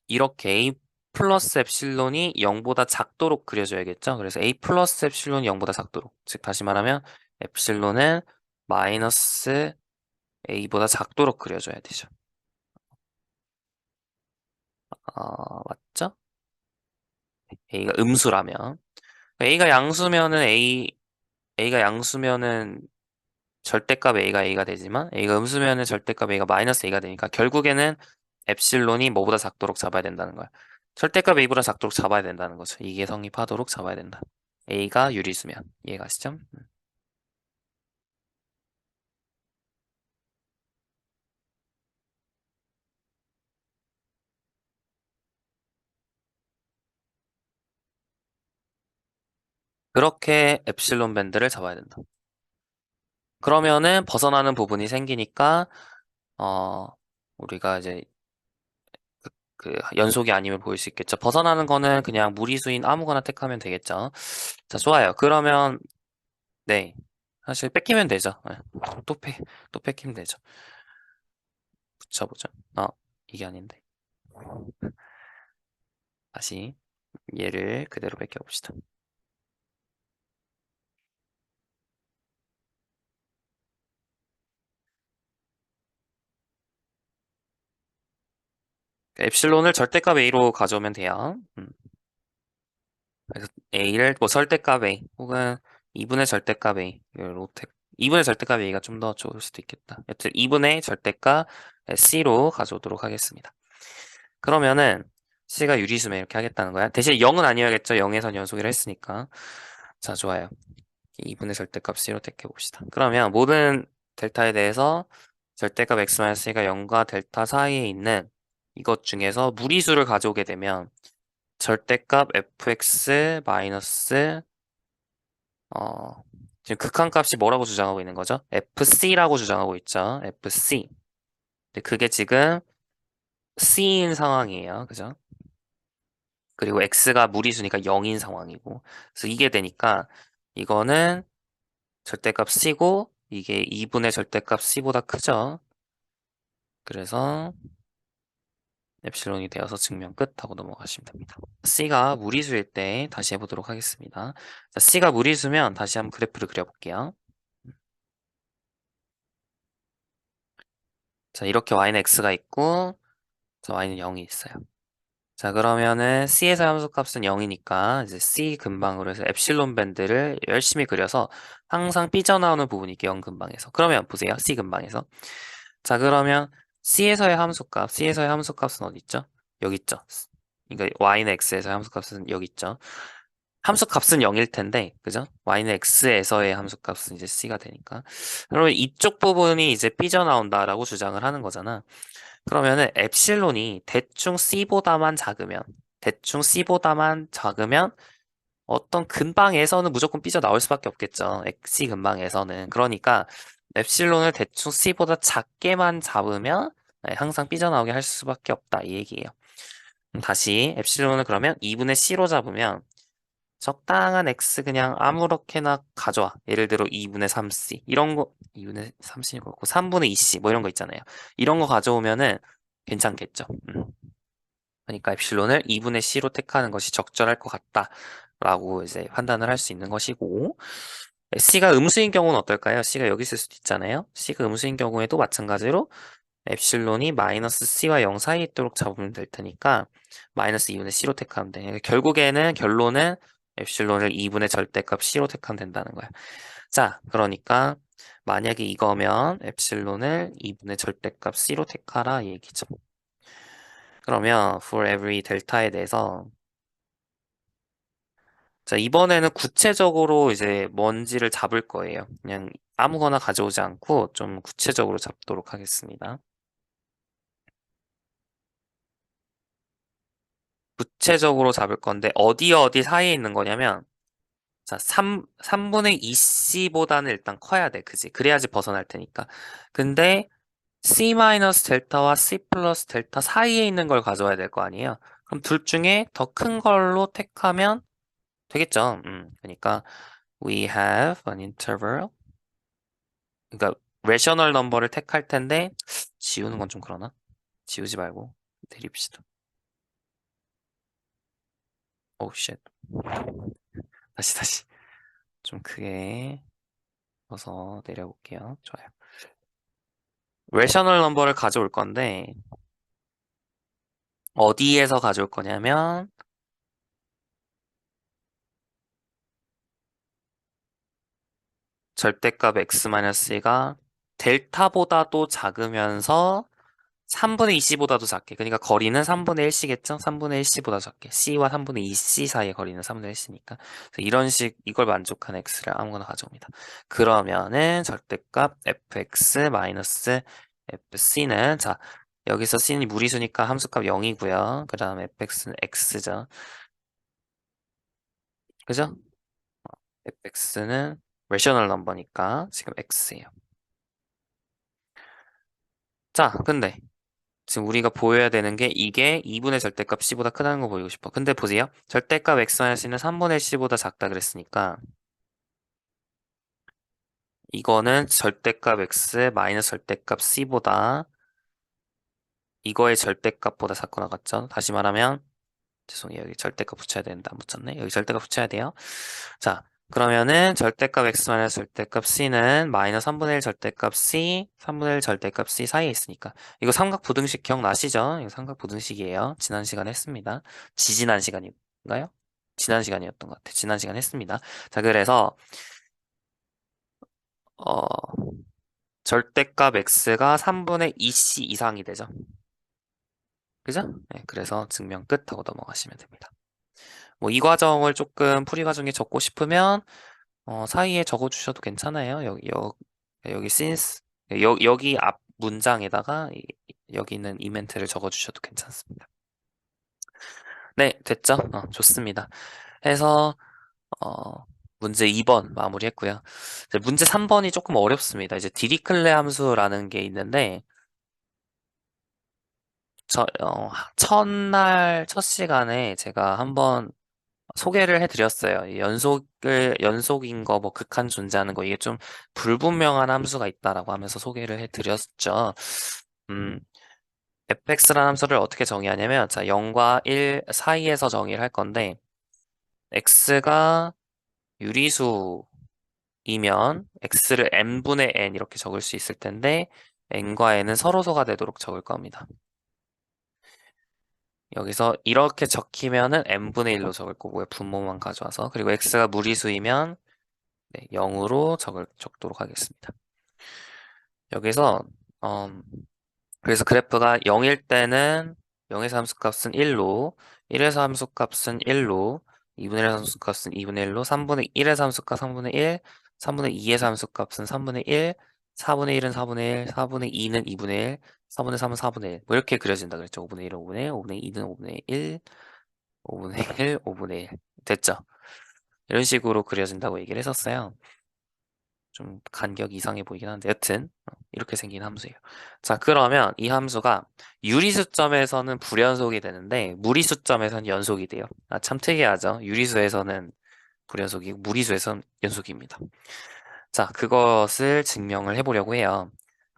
이렇게 A 플러스 엡실론이 0보다 작도록 그려줘야겠죠? 그래서 A 플러스 엡실론이 0보다 작도록. 즉, 다시 말하면 엡실론은 마이너스 A보다 작도록 그려줘야 되죠. 맞죠? A가 음수라면. A가 양수면은 절대값 A가 되지만, A가 음수면은 절대값 A가 마이너스 A가 되니까, 결국에는 엡실론이 뭐보다 작도록 잡아야 된다는 거야. 절대값 A보다 작도록 잡아야 된다는 거죠. 이게 성립하도록 잡아야 된다. A가 유리수면. 이해가시죠? 그렇게 엡실론 밴드를 잡아야 된다. 그러면은 벗어나는 부분이 생기니까, 어, 우리가 이제 그 연속이 아님을 보일 수 있겠죠. 벗어나는 거는 그냥 무리수인 아무거나 택하면 되겠죠. 자, 좋아요. 그러면, 네. 사실 뺏기면 되죠. 네. 또 뺏, 또 뺏기면 되죠. 붙여보죠. 이게 아닌데. 다시 얘를 그대로 뺏겨봅시다. 엡실론을 절대값 A로 가져오면 돼요. 그래서 A를 뭐 절대값 A 혹은 2분의 절대값 A 로텍 2분의 절대값 A가 좀 더 좋을 수도 있겠다. 여튼 2분의 절대값 C로 가져오도록 하겠습니다. 그러면은 C가 유리수면 이렇게 하겠다는 거야. 대신 0은 아니어야겠죠. 0에선 연속이라 했으니까. 자, 좋아요. 2분의 절대값 C로 택해봅시다. 그러면 모든 델타에 대해서 절대값 X-C가 0과 델타 사이에 있는 이것 중에서 무리수를 가져오게 되면 절대값 fx 마이너스 지금 극한값이 뭐라고 주장하고 있는 거죠? fc라고 주장하고 있죠. fc. 근데 그게 지금 c인 상황이에요. 그죠? 그리고 x가 무리수니까 0인 상황이고. 그래서 이게 되니까 이거는 절대값 c고 이게 2분의 절대값 c보다 크죠. 그래서 엡실론이 되어서 증명 끝 하고 넘어가시면 됩니다. C가 무리수일 때 다시 해보도록 하겠습니다. 자, C가 무리수면 다시 한번 그래프를 그려볼게요. 자, 이렇게 y는 x가 있고, 자, y는 0이 있어요. 자, 그러면은 C에서 함수값은 0이니까 이제 C 근방으로 해서 엡실론 밴드를 열심히 그려서 항상 삐져나오는 부분이 있게 0 근방에서. 그러면 보세요. C 근방에서. 자, 그러면 C에서의 함수값은 어디 있죠? 여기 있죠. 그러니까 y는 x에서의 함수값은 여기 있죠. 함수값은 0일 텐데, 그죠? y는 x에서의 함수값은 이제 c가 되니까. 그러면 이쪽 부분이 이제 삐져나온다라고 주장을 하는 거잖아. 그러면은 엡실론이 대충 C보다만 작으면 어떤 근방에서는 무조건 삐져나올 수밖에 없겠죠. C 근방에서는. 그러니까 엡실론을 대충 C보다 작게만 잡으면 네, 항상 삐져나오게 할 수밖에 없다. 이 얘기예요. 다시 엡실론을 그러면 2분의 C로 잡으면 적당한 X 그냥 아무렇게나 가져와. 예를 들어 2분의 3C 이런 거 2분의 3C 그렇고 3분의 2C 뭐 이런 거 있잖아요. 이런 거 가져오면은 괜찮겠죠. 그러니까 엡실론을 2분의 C로 택하는 것이 적절할 것 같다라고 이제 판단을 할 수 있는 것이고 C가 음수인 경우는 어떨까요? C가 여기 있을 수도 있잖아요. C가 음수인 경우에도 마찬가지로 엡실론이 마이너스 C와 0 사이에 있도록 잡으면 될 테니까 마이너스 2분의 C로 택하면 돼. 그러니까 결론은 엡실론을 2분의 절대값 C로 택하면 된다는 거야. 자, 그러니까 만약에 이거면 엡실론을 2분의 절대값 C로 택하라 이 얘기죠. 그러면 for every 델타에 대해서 자, 이번에는 구체적으로 이제 뭔지를 잡을 거예요. 그냥 아무거나 가져오지 않고 좀 구체적으로 잡도록 하겠습니다. 구체적으로 잡을 건데 어디 사이에 있는 거냐면 자, 3분의 2C보다는 일단 커야 돼. 그지? 그래야지 벗어날 테니까. 근데 C 마이너스 델타와 C 플러스 델타 사이에 있는 걸 가져와야 될 거 아니에요? 그럼 둘 중에 더 큰 걸로 택하면 되겠죠. 그러니까 we have an interval. 그러니까 rational number를 택할 텐데 지우는 건 좀 그러나? 지우지 말고 내립시다. 오 쉣. 다시 좀 크게 써서 내려볼게요. 좋아요. rational number를 가져올 건데 어디에서 가져올 거냐면 절대값 x-c가 델타보다도 작으면서 3분의 2c보다도 작게. 그러니까 거리는 3분의 1c겠죠? 3분의 1c보다 작게. c와 3분의 2c 사이의 거리는 3분의 1c니까. 이런 이걸 만족한 x를 아무거나 가져옵니다. 그러면은 절대값 fx 마이너스 fc는 자, 여기서 c는 무리수니까 함수값 0이고요. 그 다음 fx는 x죠. 그죠? fx는 rational number니까 지금 x예요. 자, 근데 지금 우리가 보여야 되는 게 이게 2분의 절대값 c보다 크다는 거 보이고 싶어. 근데 보세요. 절대값 x-c는 3분의 c보다 작다 그랬으니까 이거는 절대값 x 마이너스 절대값 c보다 이거의 절대값보다 작거나 같죠? 다시 말하면 죄송해요. 여기 절대값 붙여야 되는데 안 붙였네. 여기 절대값 붙여야 돼요. 자, 그러면은 절대값 x 마이너스 절대값 c는 마이너스 3분의 1 절대값 c, 3분의 1 절대값 c 사이에 있으니까 이거 삼각 부등식 기억나시죠? 이거 삼각 부등식이에요. 지난 시간에 했습니다. 지지난 시간인가요? 지난 시간이었던 것 같아. 지난 시간에 했습니다. 자, 그래서 어, 절대값 x가 3분의 2c 이상이 되죠. 그죠? 네, 그래서 증명 끝 하고 넘어가시면 됩니다. 뭐 이 과정을 조금 풀이 과정에 적고 싶으면 사이에 적어주셔도 괜찮아요. 여기 since 여기 앞 문장에다가 여기는 이 멘트를 적어주셔도 괜찮습니다. 네, 됐죠? 좋습니다. 해서 어, 문제 2번 마무리했고요. 이제 문제 3번이 조금 어렵습니다. 이제 디리클레 함수라는 게 있는데 첫날 첫 시간에 제가 한번 소개를 해드렸어요. 이 연속인 거, 뭐 극한 존재하는 거, 이게 좀 불분명한 함수가 있다라고 하면서 소개를 해드렸죠. 음, fx라는 함수를 어떻게 정의하냐면, 자, 0과 1 사이에서 정의를 할 건데, x가 유리수이면 x를 n분의 n 이렇게 적을 수 있을 텐데, n과 n은 서로소가 되도록 적을 겁니다. 여기서 이렇게 적히면은 n분의 1로 적을 거고요. 분모만 가져와서. 그리고 x가 무리수이면 네, 0으로 적도록 하겠습니다. 여기서 음, 그래서 그래프가 0일 때는 0에서 함수값은 1로 1에서 함수값은 1로 2분의 1에서 함수값은 2분의 1로 3분의 1에서 함수값 3분의 1 3분의 2에서 함수값은 3분의 1 4분의 1은 4분의 1, 4분의 2는 2분의 1, 4분의 3은 4분의 1. 뭐 이렇게 그려진다 그랬죠. 5분의 1은 5분의 1, 5분의 2는 5분의 1, 5분의 1, 5분의 1. 됐죠? 이런 식으로 그려진다고 얘기를 했었어요. 좀 간격이 이상해 보이긴 한데 여튼 이렇게 생긴 함수예요. 자, 그러면 이 함수가 유리수점에서는 불연속이 되는데 무리수점에서는 연속이 돼요. 아, 참 특이하죠? 유리수에서는 불연속이고 무리수에서는 연속입니다. 자, 그것을 증명을 해보려고 해요.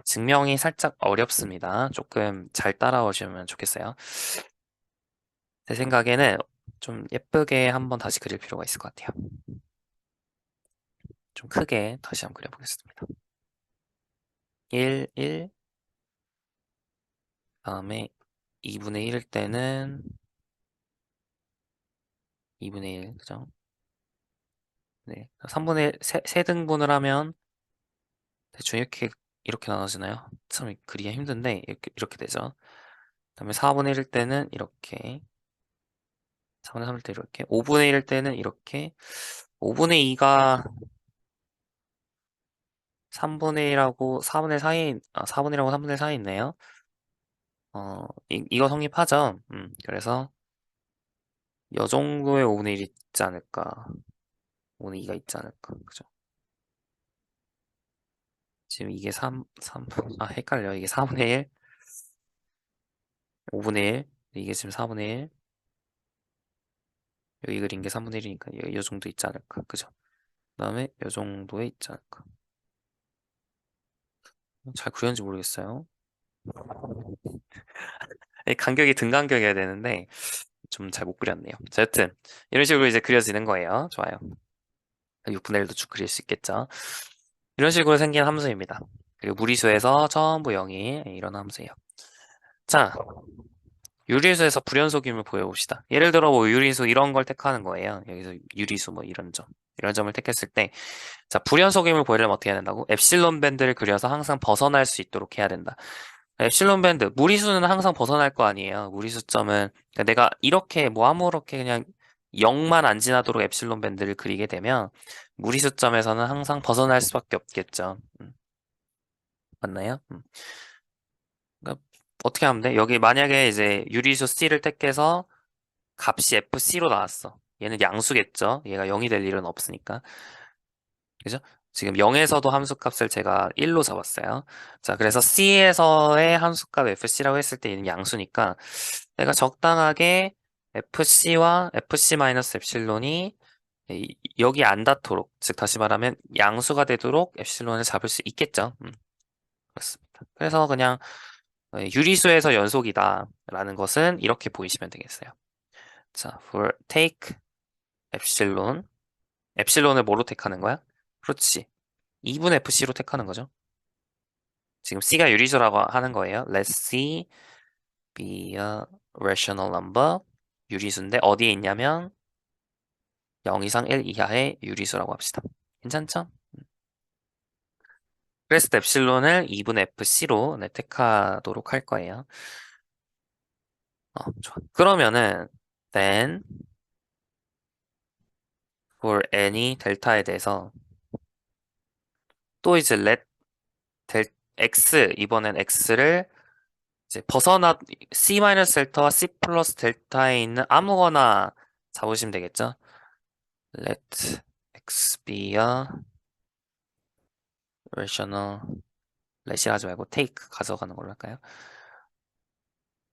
증명이 살짝 어렵습니다. 조금 잘 따라오시면 좋겠어요. 제 생각에는 좀 예쁘게 한번 다시 그릴 필요가 있을 것 같아요. 좀 크게 다시 한번 그려보겠습니다. 1, 1, 다음에 2분의 1일 때는 2분의 1, 그죠? 네. 3분의 1, 세 등분을 하면 대충 이렇게 나눠지나요? 참 그리기 힘든데, 이렇게 되죠. 그다음에 4분의 1일 때는 이렇게, 4분의 3일 때 이렇게, 5분의 1일 때는 이렇게, 5분의 2가 3분의 1하고 4분의 4에, 4분의 1하고 3분의 4에 있네요. 이거 성립하죠? 그래서, 요 정도의 5분의 1이 있지 않을까. 5분의 2가 있지 않을까. 그죠? 지금 이게 헷갈려. 이게 4분의 1, 5분의 1, 이게 지금 4분의 1, 여기 그린 게 3분의 1이니까 요 정도 있지 않을까. 그죠? 그 다음에 요 정도에 있지 않을까. 잘 그렸는지 모르겠어요. 간격이 등간격이어야 되는데, 좀 잘 못 그렸네요. 자, 여튼, 이런 식으로 이제 그려지는 거예요. 좋아요. 6분의 1도 쭉 그릴 수 있겠죠. 이런 식으로 생긴 함수입니다. 그리고 무리수에서 전부 0이 이런 함수예요. 자, 유리수에서 불연속임을 보여봅시다. 예를 들어 뭐 유리수 이런 걸 택하는 거예요. 여기서 유리수 뭐 이런 점을 택했을 때, 자, 불연속임을 보이려면 어떻게 해야 된다고? 엡실론 밴드를 그려서 항상 벗어날 수 있도록 해야 된다. 엡실론 밴드, 무리수는 항상 벗어날 거 아니에요. 무리수점은 그러니까 내가 이렇게 뭐 아무렇게 그냥 0만 안 지나도록 엡실론 밴드를 그리게 되면 무리수점에서는 항상 벗어날 수밖에 없겠죠. 맞나요? 그러니까 어떻게 하면 돼? 여기 만약에 이제 유리수 C를 택해서 값이 FC로 나왔어. 얘는 양수겠죠? 얘가 0이 될 일은 없으니까. 그죠? 지금 0에서도 함수값을 제가 1로 잡았어요. 자, 그래서 C에서의 함수값 FC라고 했을 때 얘는 양수니까 내가 적당하게 FC와 FC-엡실론이 여기 안 닿도록, 즉 다시 말하면 양수가 되도록 엡실론을 잡을 수 있겠죠. 그렇습니다. 그래서 그냥 유리수에서 연속이다 라는 것은 이렇게 보이시면 되겠어요. 자, for take 엡실론. 엡실론을 뭐로 택하는 거야? 그렇지. 2분의 FC로 택하는 거죠. 지금 C가 유리수라고 하는 거예요. Let C be a rational number. 유리수인데 어디에 있냐면 0 이상 1 이하의 유리수라고 합시다. 괜찮죠? 그래서 엡실론을 2분의 FC로 택하도록 할 거예요. 좋아. 그러면은 then for any 델타에 대해서 또 이제 let x 이번엔 x를 이제 C-델타와 C 플러스 델타에 있는 아무거나 잡으시면 되겠죠? Let x be a rational, let이 하지 말고 take 가져가는 걸로 할까요?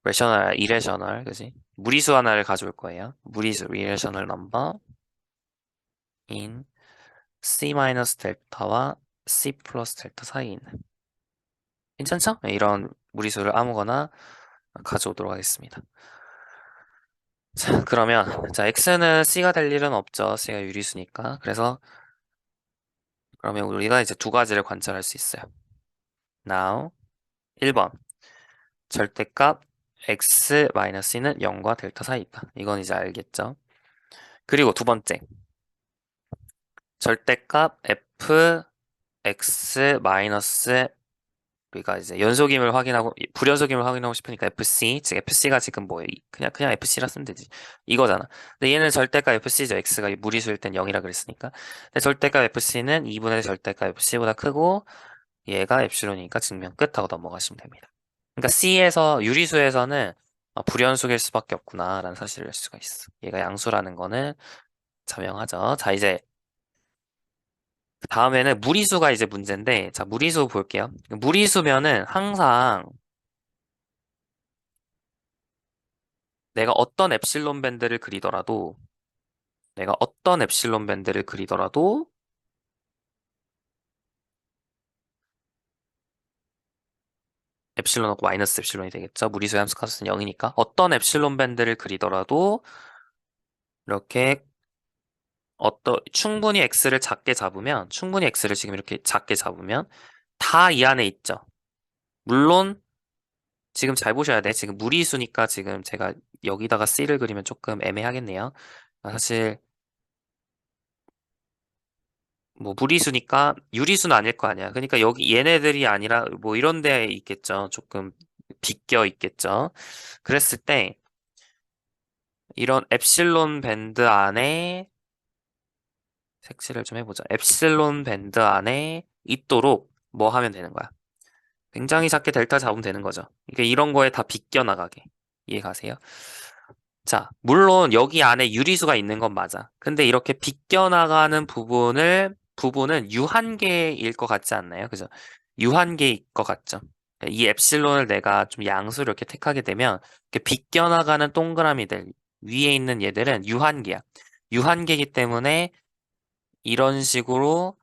rational, irrational, 그지? 무리수 하나를 가져올 거예요. 무리수, irrational number in C-델타와 C 플러스 델타 사이에 있는. 괜찮죠? 네, 이런 무리수를 아무거나 가져오도록 하겠습니다. 자, 그러면 자, x는 c가 될 일은 없죠. c가 유리수니까. 그러면 우리가 이제 두 가지를 관찰할 수 있어요. Now 1번 절대값 x-c는 0과 델타 사이 있다. 이건 이제 알겠죠? 그리고 두 번째 절대값 f x 마이너스 우리가 이제 연속임을 확인하고 불연속임을 확인하고 싶으니까 FC 즉 FC가 지금 뭐예요? 그냥 FC라 쓰면 되지 이거잖아. 근데 얘는 절대값 FC죠. X가 무리수일 땐 0이라 그랬으니까. 근데 절대값 FC는 2분의 절대값 FC보다 크고 얘가 엡실론이니까 증명 끝 하고 넘어가시면 됩니다. 그러니까 C에서 유리수에서는 불연속일 수밖에 없구나라는 사실을 알 수가 있어. 얘가 양수라는 거는 자명하죠. 자, 이제 다음에는 무리수가 이제 문제인데, 자, 무리수 볼게요. 무리수면은 항상 내가 어떤 엡실론 밴드를 그리더라도, 내가 어떤 엡실론 밴드를 그리더라도, 엡실론하고 마이너스 엡실론이 되겠죠. 무리수의 함수 값은 0이니까. 어떤 엡실론 밴드를 그리더라도, 이렇게 충분히 x를 작게 잡으면, 충분히 x를 지금 이렇게 작게 잡으면, 다 이 안에 있죠. 물론, 지금 잘 보셔야 돼. 지금 무리수니까 지금 제가 여기다가 c를 그리면 조금 애매하겠네요. 사실, 뭐 무리수니까 유리수는 아닐 거 아니야. 그러니까 여기 얘네들이 아니라 뭐 이런 데 있겠죠. 조금 비껴 있겠죠. 그랬을 때 이런 엡실론 밴드 안에 색칠을 좀 해보자. 엡실론 밴드 안에 있도록 뭐 하면 되는 거야? 굉장히 작게 델타 잡으면 되는 거죠. 그러니까 이런 거에 다 비껴 나가게. 이해 가세요? 자, 물론 여기 안에 유리수가 있는 건 맞아. 근데 이렇게 비껴나가는 부분은 유한계일 것 같지 않나요? 그죠? 유한계일 것 같죠? 이 엡실론을 내가 좀 양수를 이렇게 택하게 되면, 이렇게 비껴나가는 동그라미들, 위에 있는 얘들은 유한계야. 유한계이기 때문에 이런 식으로,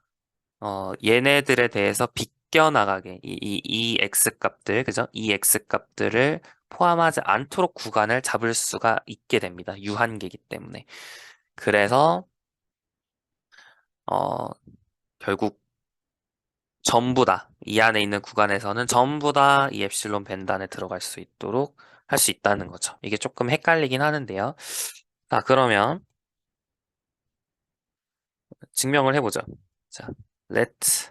얘네들에 대해서 비껴나가게, 이 x 값들, 그죠? 이 x 값들을 포함하지 않도록 구간을 잡을 수가 있게 됩니다. 유한계이기 때문에. 그래서, 어, 결국 전부 다, 이 안에 있는 구간에서는 전부 다 이 엡실론 밴드 안에 들어갈 수 있도록 할 수 있다는 거죠. 이게 조금 헷갈리긴 하는데요. 자, 그러면 증명을 해보죠. 자, let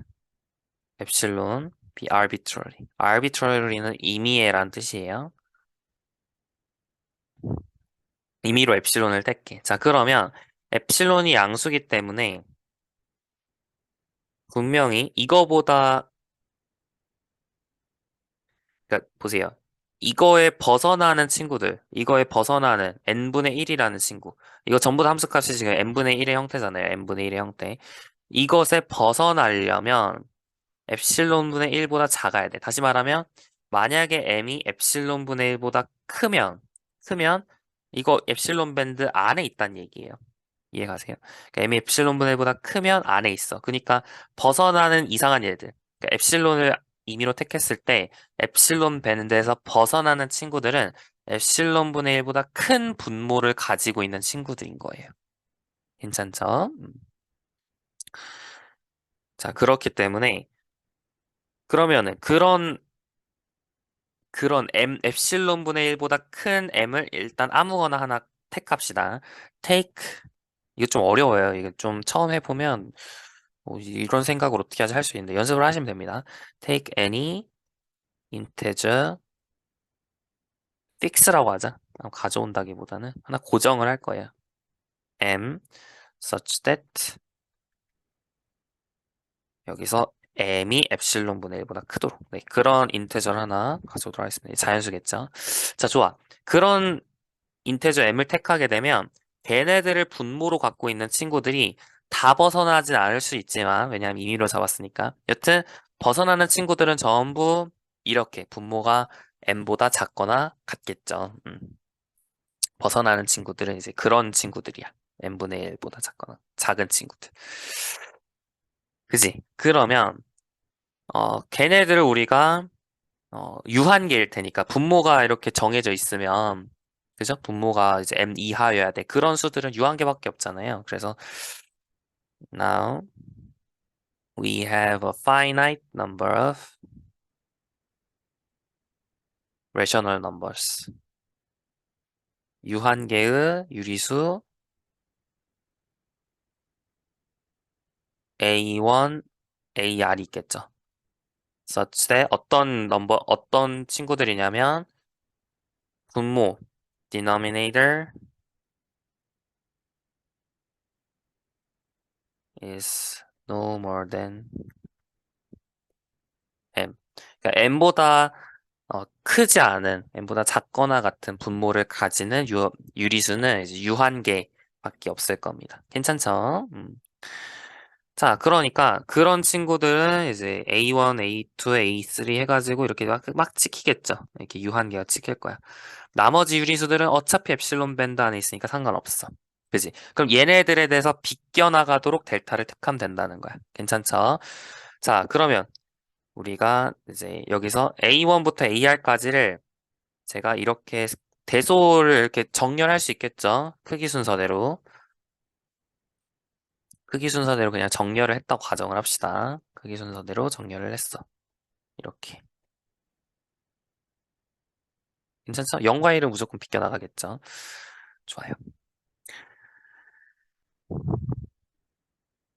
epsilon be arbitrary. arbitrary는 임의애란 뜻이에요. 임의로 엡실론을 뗄게. 자, 그러면 엡실론이 양수기 때문에 분명히 이거보다, 그러니까 보세요. 이거에 벗어나는 친구들, 이거에 벗어나는 n분의 1이라는 친구. 이거 전부 다 함수값이 지금 n분의 1의 형태잖아요. n분의 1의 형태. 이것에 벗어나려면 엡실론분의 1보다 작아야 돼. 다시 말하면 만약에 m이 엡실론분의 1보다 크면 이거 엡실론 밴드 안에 있다는 얘기예요. 이해가세요? 그러니까 m이 엡실론분의 1보다 크면 안에 있어. 그러니까 벗어나는 이상한 얘들. 그러니까 엡실론을 임의로 택했을 때 엡실론 밴드에서 벗어나는 친구들은 엡실론분의 1보다 큰 분모를 가지고 있는 친구들인 거예요. 괜찮죠? 자, 그렇기 때문에 그러면은 그런 엡실론분의 1보다 큰 m을 일단 아무거나 하나 택합시다. take 이거 좀 어려워요. 이거 좀 처음 해보면 이런 생각을 어떻게 하지 할 수 있는데 연습을 하시면 됩니다. take any integer fix라고 하자. 가져온다기보다는 하나 고정을 할 거예요. m such that 여기서 m이 엡실론분의 1보다 크도록 그런 인테저를 하나 가져오도록 하겠습니다. 자연수겠죠? 자, 좋아. 그런 인테저 m을 택하게 되면 걔네들을 분모로 갖고 있는 친구들이 다 벗어나진 않을 수 있지만 왜냐하면 임의로 잡았으니까 여튼 벗어나는 친구들은 전부 이렇게 분모가 m보다 작거나 같겠죠. 벗어나는 친구들은 이제 그런 친구들이야. n분의 1보다 작거나 작은 친구들. 그지? 그러면 걔네들을 우리가 유한계일 테니까 분모가 이렇게 정해져 있으면 그죠? 분모가 이제 m 이하여야 돼. 그런 수들은 유한계밖에 없잖아요. 그래서 now we have a finite number of rational numbers. 유한계의 유리수 A1, AR이 있겠죠. such that 어떤 친구들이냐면 분모 denominator is no more than 그러니까 n보다 크지 않은 n보다 작거나 같은 분모를 가지는 유리수는 이제 유한계밖에 없을 겁니다. 괜찮죠? 자, 그러니까 그런 친구들은 이제 A1, A2, A3 해가지고 이렇게 막 찍히겠죠. 이렇게 유한계가 찍힐 거야. 나머지 유리수들은 어차피 엡실론 밴드 안에 있으니까 상관없어. 그지? 그럼 얘네들에 대해서 비껴나가도록 델타를 택하면 된다는 거야. 괜찮죠? 자, 그러면 우리가 이제 여기서 A1부터 AR까지를 제가 이렇게 대소를 이렇게 정렬할 수 있겠죠? 크기 순서대로. 크기 순서대로 그냥 정렬을 했다고 가정을 합시다. 크기 순서대로 정렬을 했어. 이렇게. 괜찮죠? 0과 1은 무조건 비껴나가겠죠? 좋아요.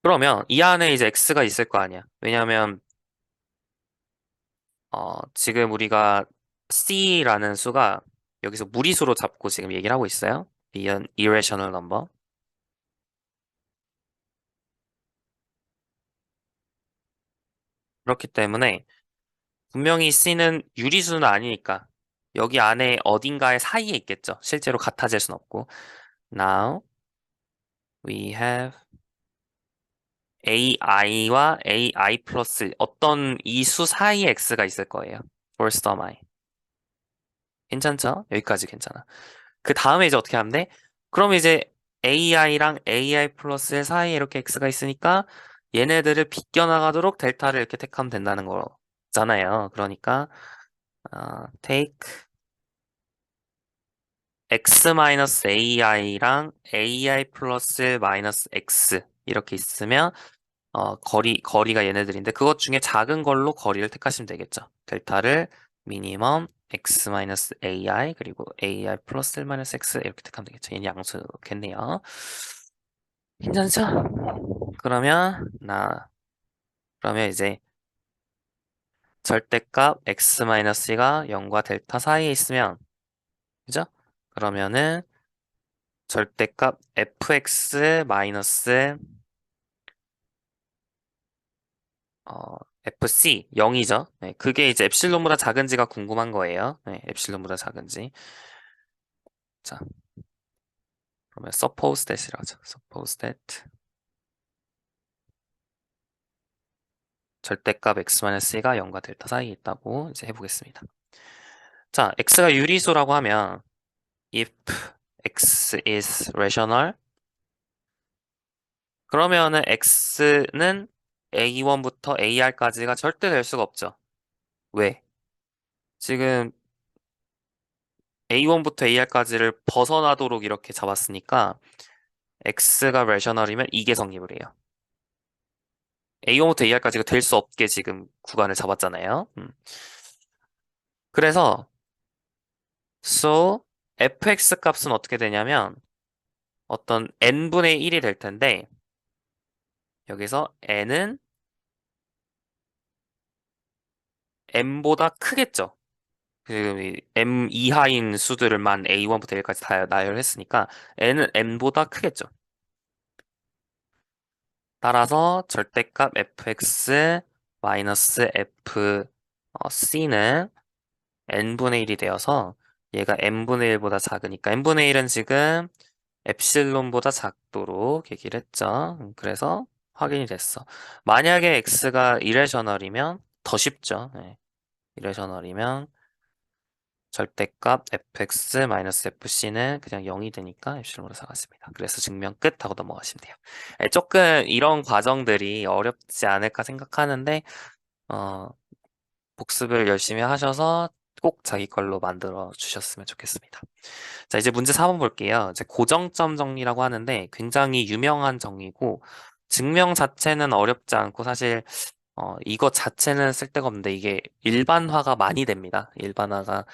그러면 이 안에 이제 x가 있을 거 아니야. 왜냐하면 지금 우리가 c라는 수가 여기서 무리수로 잡고 지금 얘기를 하고 있어요. be an irrational number. 그렇기 때문에 분명히 c는 유리수는 아니니까 여기 안에 어딘가에 사이에 있겠죠. 실제로 같아질 순 없고. Now we have ai와 ai 플러스 어떤 이 수 사이에 x가 있을 거예요. for some i. 괜찮죠? 여기까지 괜찮아. 그 다음에 이제 어떻게 하면 돼? 그럼 이제 ai랑 ai 플러스 사이에 이렇게 x가 있으니까 얘네들을 비껴나가도록 델타를 이렇게 택하면 된다는 거잖아요. 그러니까 take x-ai랑 ai 플러스 마이너스 x 이렇게 있으면 거리가 얘네들인데 그것 중에 작은 걸로 거리를 택하시면 되겠죠. 델타를 미니멈 x-ai 그리고 ai 플러스 마이너스 x 이렇게 택하면 되겠죠. 얘는 양수겠네요. 괜찮죠? 그러면 이제 절대값 x-가 0과 델타 사이에 있으면 그죠? 그러면은 절대값 fx 마이너스 FC 0이죠. 네, 그게 이제 엡실론보다 작은지가 궁금한 거예요. 네, 엡실론보다 작은지. 자, 그러면 suppose that이라고 하죠. suppose that 절대값 x-c가 0과 델타 사이에 있다고 이제 해보겠습니다. 자, x가 유리수라고 하면 if x is rational 그러면은 x는 a1부터 ar까지가 절대 될 수가 없죠. 왜? 지금 a1부터 ar까지를 벗어나도록 이렇게 잡았으니까 x가 rational이면 이게 성립을 해요. A1부터 AR까지가 될 수 없게 지금 구간을 잡았잖아요. 그래서 so fx 값은 어떻게 되냐면 어떤 n분의 1이 될 텐데 여기서 n은 m보다 크겠죠. 그 m 이하인 수들만 A1부터 A까지 다 나열했으니까 n은 m보다 크겠죠. 따라서 절대값 fx 마이너스 fc는 n분의 1이 되어서 얘가 n분의 1보다 작으니까 n분의 1은 지금 엡실론보다 작도록 얘기를 했죠. 그래서 확인이 됐어. 만약에 x가 이레셔널이면 더 쉽죠. 네. 이레셔널이면 절대값 fx-fc는 그냥 0이 되니까 엡실론으로 사갔습니다. 그래서 증명 끝 하고 넘어가시면 돼요. 네, 조금 이런 과정들이 어렵지 않을까 생각하는데 어, 복습을 열심히 하셔서 꼭 자기 걸로 만들어 주셨으면 좋겠습니다. 자, 이제 문제 4번 볼게요. 이제 고정점 정리라고 하는데 굉장히 유명한 정리고 증명 자체는 어렵지 않고 사실 이거 자체는 쓸데가 없는데 이게 일반화가 많이 됩니다. 일반화가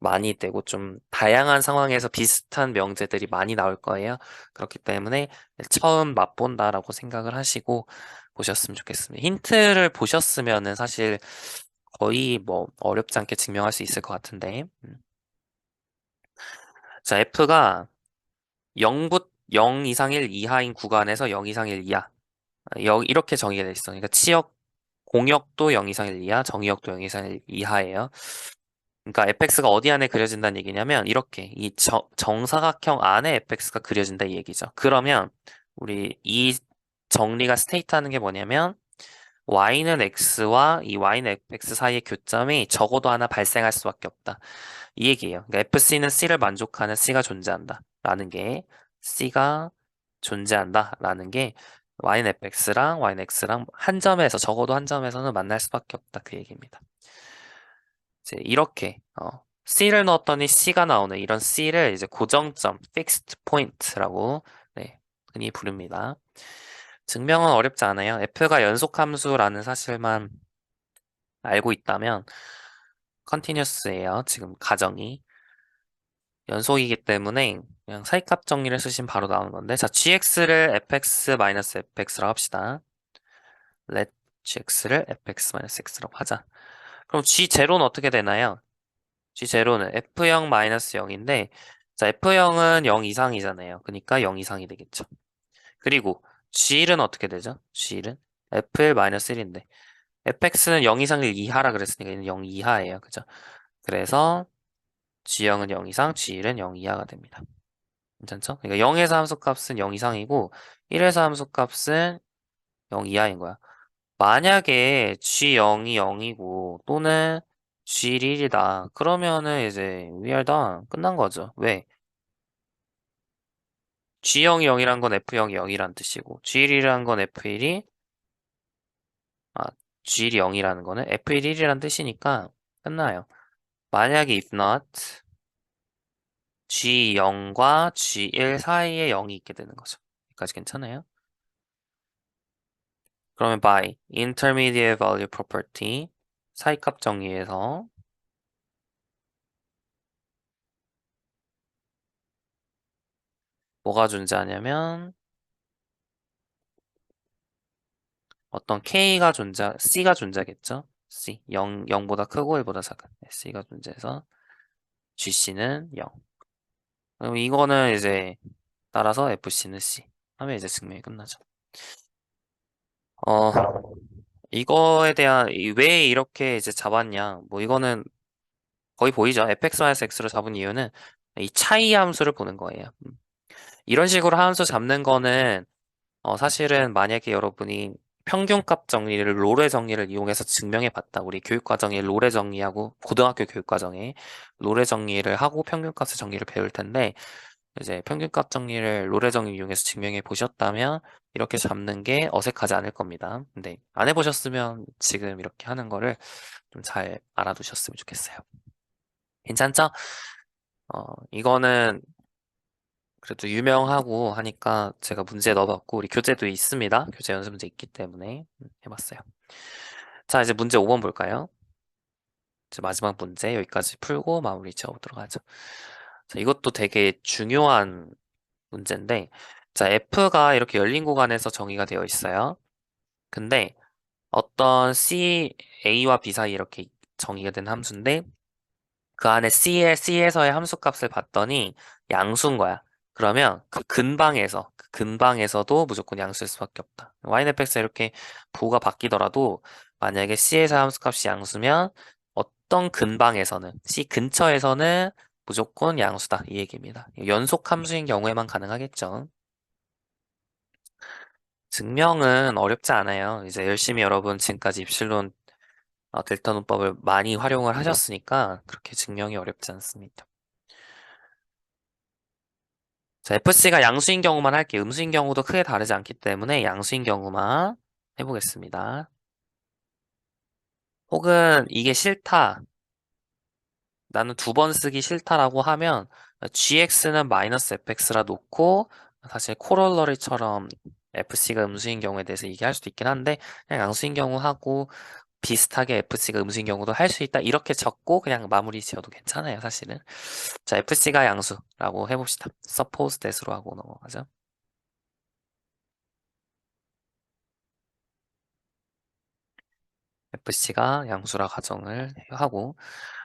많이 되고 좀 다양한 상황에서 비슷한 명제들이 많이 나올 거예요. 그렇기 때문에 처음 맛본다라고 생각을 하시고 보셨으면 좋겠습니다. 힌트를 보셨으면은 사실 거의 뭐 어렵지 않게 증명할 수 있을 것 같은데. 자, F가 0 이상 1 이하인 구간에서 0 이상 1 이하. 이렇게 정의가 돼 있어. 그러니까 치역 공역도 0 이상 1 이하, 정의역도 0 이상 1 이하예요. 그러니까 fx가 어디 안에 그려진다는 얘기냐면 이렇게 이 정사각형 안에 fx가 그려진다 이 얘기죠. 그러면 우리 이 정리가 스테이트 하는 게 뭐냐면 y는 x와 이 y는 fx 사이의 교점이 적어도 하나 발생할 수밖에 없다. 이 얘기예요. 그러니까 fc는 c를 만족하는 c가 존재한다. 라는 게 c가 존재한다. 라는 게 y는 fx랑 y는 x랑 한 점에서 적어도 한 점에서는 만날 수밖에 없다. 그 얘기입니다. 이제 이렇게 C를 넣었더니 C가 나오는 이런 C를 이제 고정점, fixed point라고 네, 흔히 부릅니다. 증명은 어렵지 않아요. F가 연속함수라는 사실만 알고 있다면 continuous예요. 지금 가정이 연속이기 때문에 그냥 사이값 정리를 쓰시면 바로 나오는 건데 자, gx를 fx-fx라고 합시다. let gx를 fx-x라고 하자. 그럼 g0는 어떻게 되나요? G0는 F0-0인데 자 F0은 0 이상이잖아요. 그러니까 0 이상이 되겠죠. 그리고 G1은 어떻게 되죠? G1은 F1-1인데 fx는 0 이상 1 이하라 그랬으니까 얘는 0 이하예요. 그죠? 그래서 G0은 0 이상, G1은 0 이하가 됩니다. 괜찮죠? 그러니까 0에서 함수값은 0 이상이고 1에서 함수값은 0 이하인 거야. 만약에 G0이 0이고 또는 G1이 1이다. 그러면은 이제 we are done. 끝난 거죠. 왜? G0이 0이란 건 F0이 0이란 뜻이고 G1이란 건 F1이 아 G1이 0이라는 거는 F1이 1이란 뜻이니까 끝나요. 만약에 if not G0과 G1 사이에 0이 있게 되는 거죠. 여기까지 괜찮아요? 그러면 by intermediate value property 사이값 정의에서 뭐가 존재하냐면 어떤 K가 C가 존재하겠죠? C 0보다 크고 1보다 작은 C가 존재해서 GC는 0. 그럼 이거는 이제 따라서 FC는 C 하면 이제 증명이 끝나죠. 어, 이거에 대한 왜 이렇게 이제 잡았냐? 뭐 이거는 거의 보이죠. fx-x로 잡은 이유는 이 차이 함수를 보는 거예요. 이런 식으로 함수 잡는 거는 사실은 만약에 여러분이 평균값 정리를 롤의 정리를 이용해서 증명해 봤다. 우리 교육과정에 롤의 정리하고 고등학교 교육과정에 롤의 정리를 하고 평균값의 정리를 배울 텐데 이제 평균값 정리를 롤의 정리 이용해서 증명해 보셨다면 이렇게 잡는 게 어색하지 않을 겁니다. 근데 안 해보셨으면 지금 이렇게 하는 거를 좀 잘 알아두셨으면 좋겠어요. 괜찮죠? 이거는 그래도 유명하고 하니까 제가 문제 넣어봤고 우리 교재도 있습니다. 교재 연습 문제 있기 때문에 해봤어요. 자 이제 문제 5번 볼까요? 이제 마지막 문제 여기까지 풀고 마무리 지어보도록 하죠. 자 이것도 되게 중요한 문제인데 자 F가 이렇게 열린 구간에서 정의가 되어 있어요. 근데 어떤 C, A와 B 사이 이렇게 정의가 된 함수인데 그 안에 C에서의 함수값을 봤더니 양수인 거야. 그러면 그 근방에서도 무조건 양수일 수밖에 없다. yfx가 이렇게 부호가 바뀌더라도 만약에 C에서 함수값이 양수면 어떤 근방에서는 C 근처에서는 무조건 양수다 이 얘기입니다. 연속 함수인 경우에만 가능하겠죠. 증명은 어렵지 않아요. 이제 열심히 여러분 지금까지 입실론 델타 문법을 많이 활용을 하셨으니까 그렇게 증명이 어렵지 않습니다. 자, FC가 양수인 경우만 할게요. 음수인 경우도 크게 다르지 않기 때문에 양수인 경우만 해보겠습니다. 혹은 이게 싫다. 나는 두 번 쓰기 싫다라고 하면 gx는 마이너스 fx라 놓고 사실 코롤러리처럼 FC가 음수인 경우에 대해서 얘기할 수도 있긴 한데 그냥 양수인 경우 하고 비슷하게 FC가 음수인 경우도 할 수 있다. 이렇게 적고 그냥 마무리 지어도 괜찮아요, 사실은. 자, FC가 양수라고 해봅시다. suppose that으로 하고 넘어가죠. FC가 양수라 가정을 하고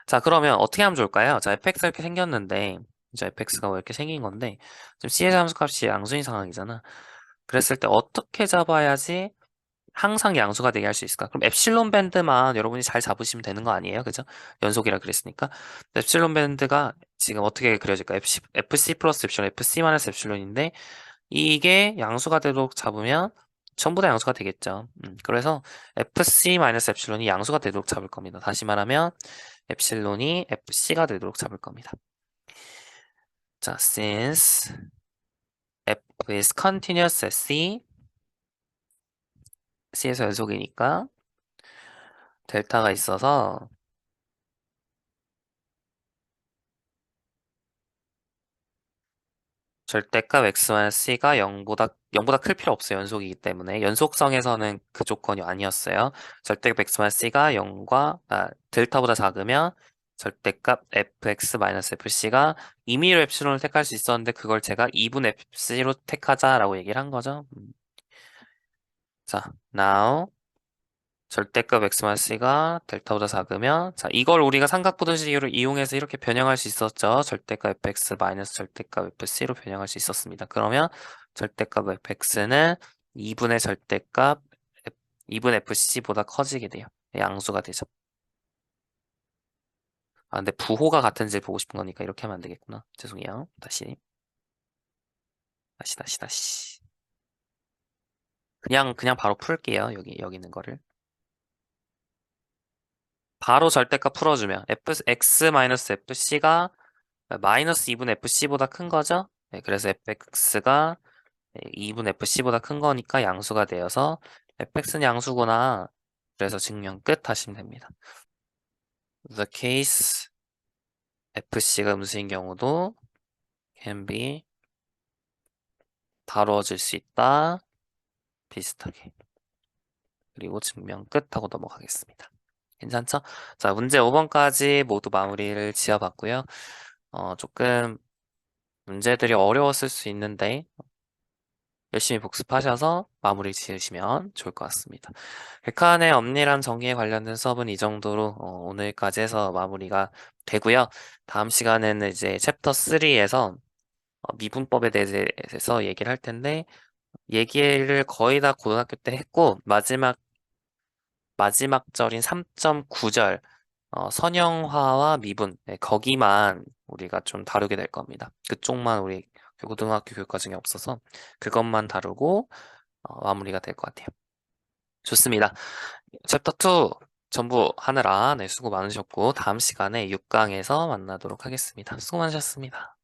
자 그러면 어떻게 하면 좋을까요? 자 fx가 이렇게 생겼는데 이제 fx가 왜 이렇게 생긴 건데 지금 c의 함수값이 양수인 상황이잖아. 그랬을 때 어떻게 잡아야지 항상 양수가 되게 할 수 있을까? 그럼 엡실론 밴드만 여러분이 잘 잡으시면 되는 거 아니에요? 그죠? 연속이라 그랬으니까. 엡실론 밴드가 지금 어떻게 그려질까? FC 플러스 엡실론, FC 마이너스 엡실론인데 이게 양수가 되도록 잡으면 전부 다 양수가 되겠죠. 그래서 FC 마이너스 엡실론이 양수가 되도록 잡을 겁니다. 다시 말하면 엡실론이 FC가 되도록 잡을 겁니다. 자, since F is continuous at C, C에서 연속이니까 델타가 있어서 절대값 x-c가 0보다 클 필요 없어요. 연속이기 때문에. 연속성에서는 그 조건이 아니었어요. 절대값 x-c가 0과, 델타보다 작으면 절대값 fx-fc가 임의로 엡실론을 택할 수 있었는데 그걸 제가 2분 fc로 택하자라고 얘기를 한 거죠. 자, now 절대값 x-c가 델타보다 작으면 자 이걸 우리가 삼각부등식으로 이용해서 이렇게 변형할 수 있었죠. 절대값 fx 마이너스 절대값 fc로 변형할 수 있었습니다. 그러면 절대값 fx는 2분의 절대값 2분 fc보다 커지게 돼요. 양수가 되죠. 아 근데 부호가 같은지 보고 싶은 거니까 이렇게 하면 안 되겠구나. 죄송해요. 다시. 그냥 바로 풀게요. 여기 있는 거를. 바로 절대값 풀어주면 x-fc가 마이너스 2분 fc보다 큰 거죠? 네, 그래서 fx가 2분 fc보다 큰 거니까 양수가 되어서 fx는 양수구나. 그래서 증명 끝 하시면 됩니다. The case fc가 음수인 경우도 can be 다루어질 수 있다. 비슷하게. 그리고 증명 끝 하고 넘어가겠습니다. 괜찮죠? 자, 문제 5번까지 모두 마무리를 지어봤고요. 조금 문제들이 어려웠을 수 있는데 열심히 복습하셔서 마무리 지으시면 좋을 것 같습니다. 백한의 엄밀한 정의에 관련된 수업은 이 정도로 오늘까지 해서 마무리가 되고요. 다음 시간에는 이제 챕터 3에서 미분법에 대해서 얘기를 할 텐데 얘기를 거의 다 고등학교 때 했고 마지막 절인 3.9절 선형화와 미분 거기만 우리가 좀 다루게 될 겁니다. 그쪽만 우리 고등학교 교과정에 없어서 그것만 다루고 마무리가 될 것 같아요. 좋습니다. 챕터 2 전부 하느라 수고 많으셨고 다음 시간에 6강에서 만나도록 하겠습니다. 수고 많으셨습니다.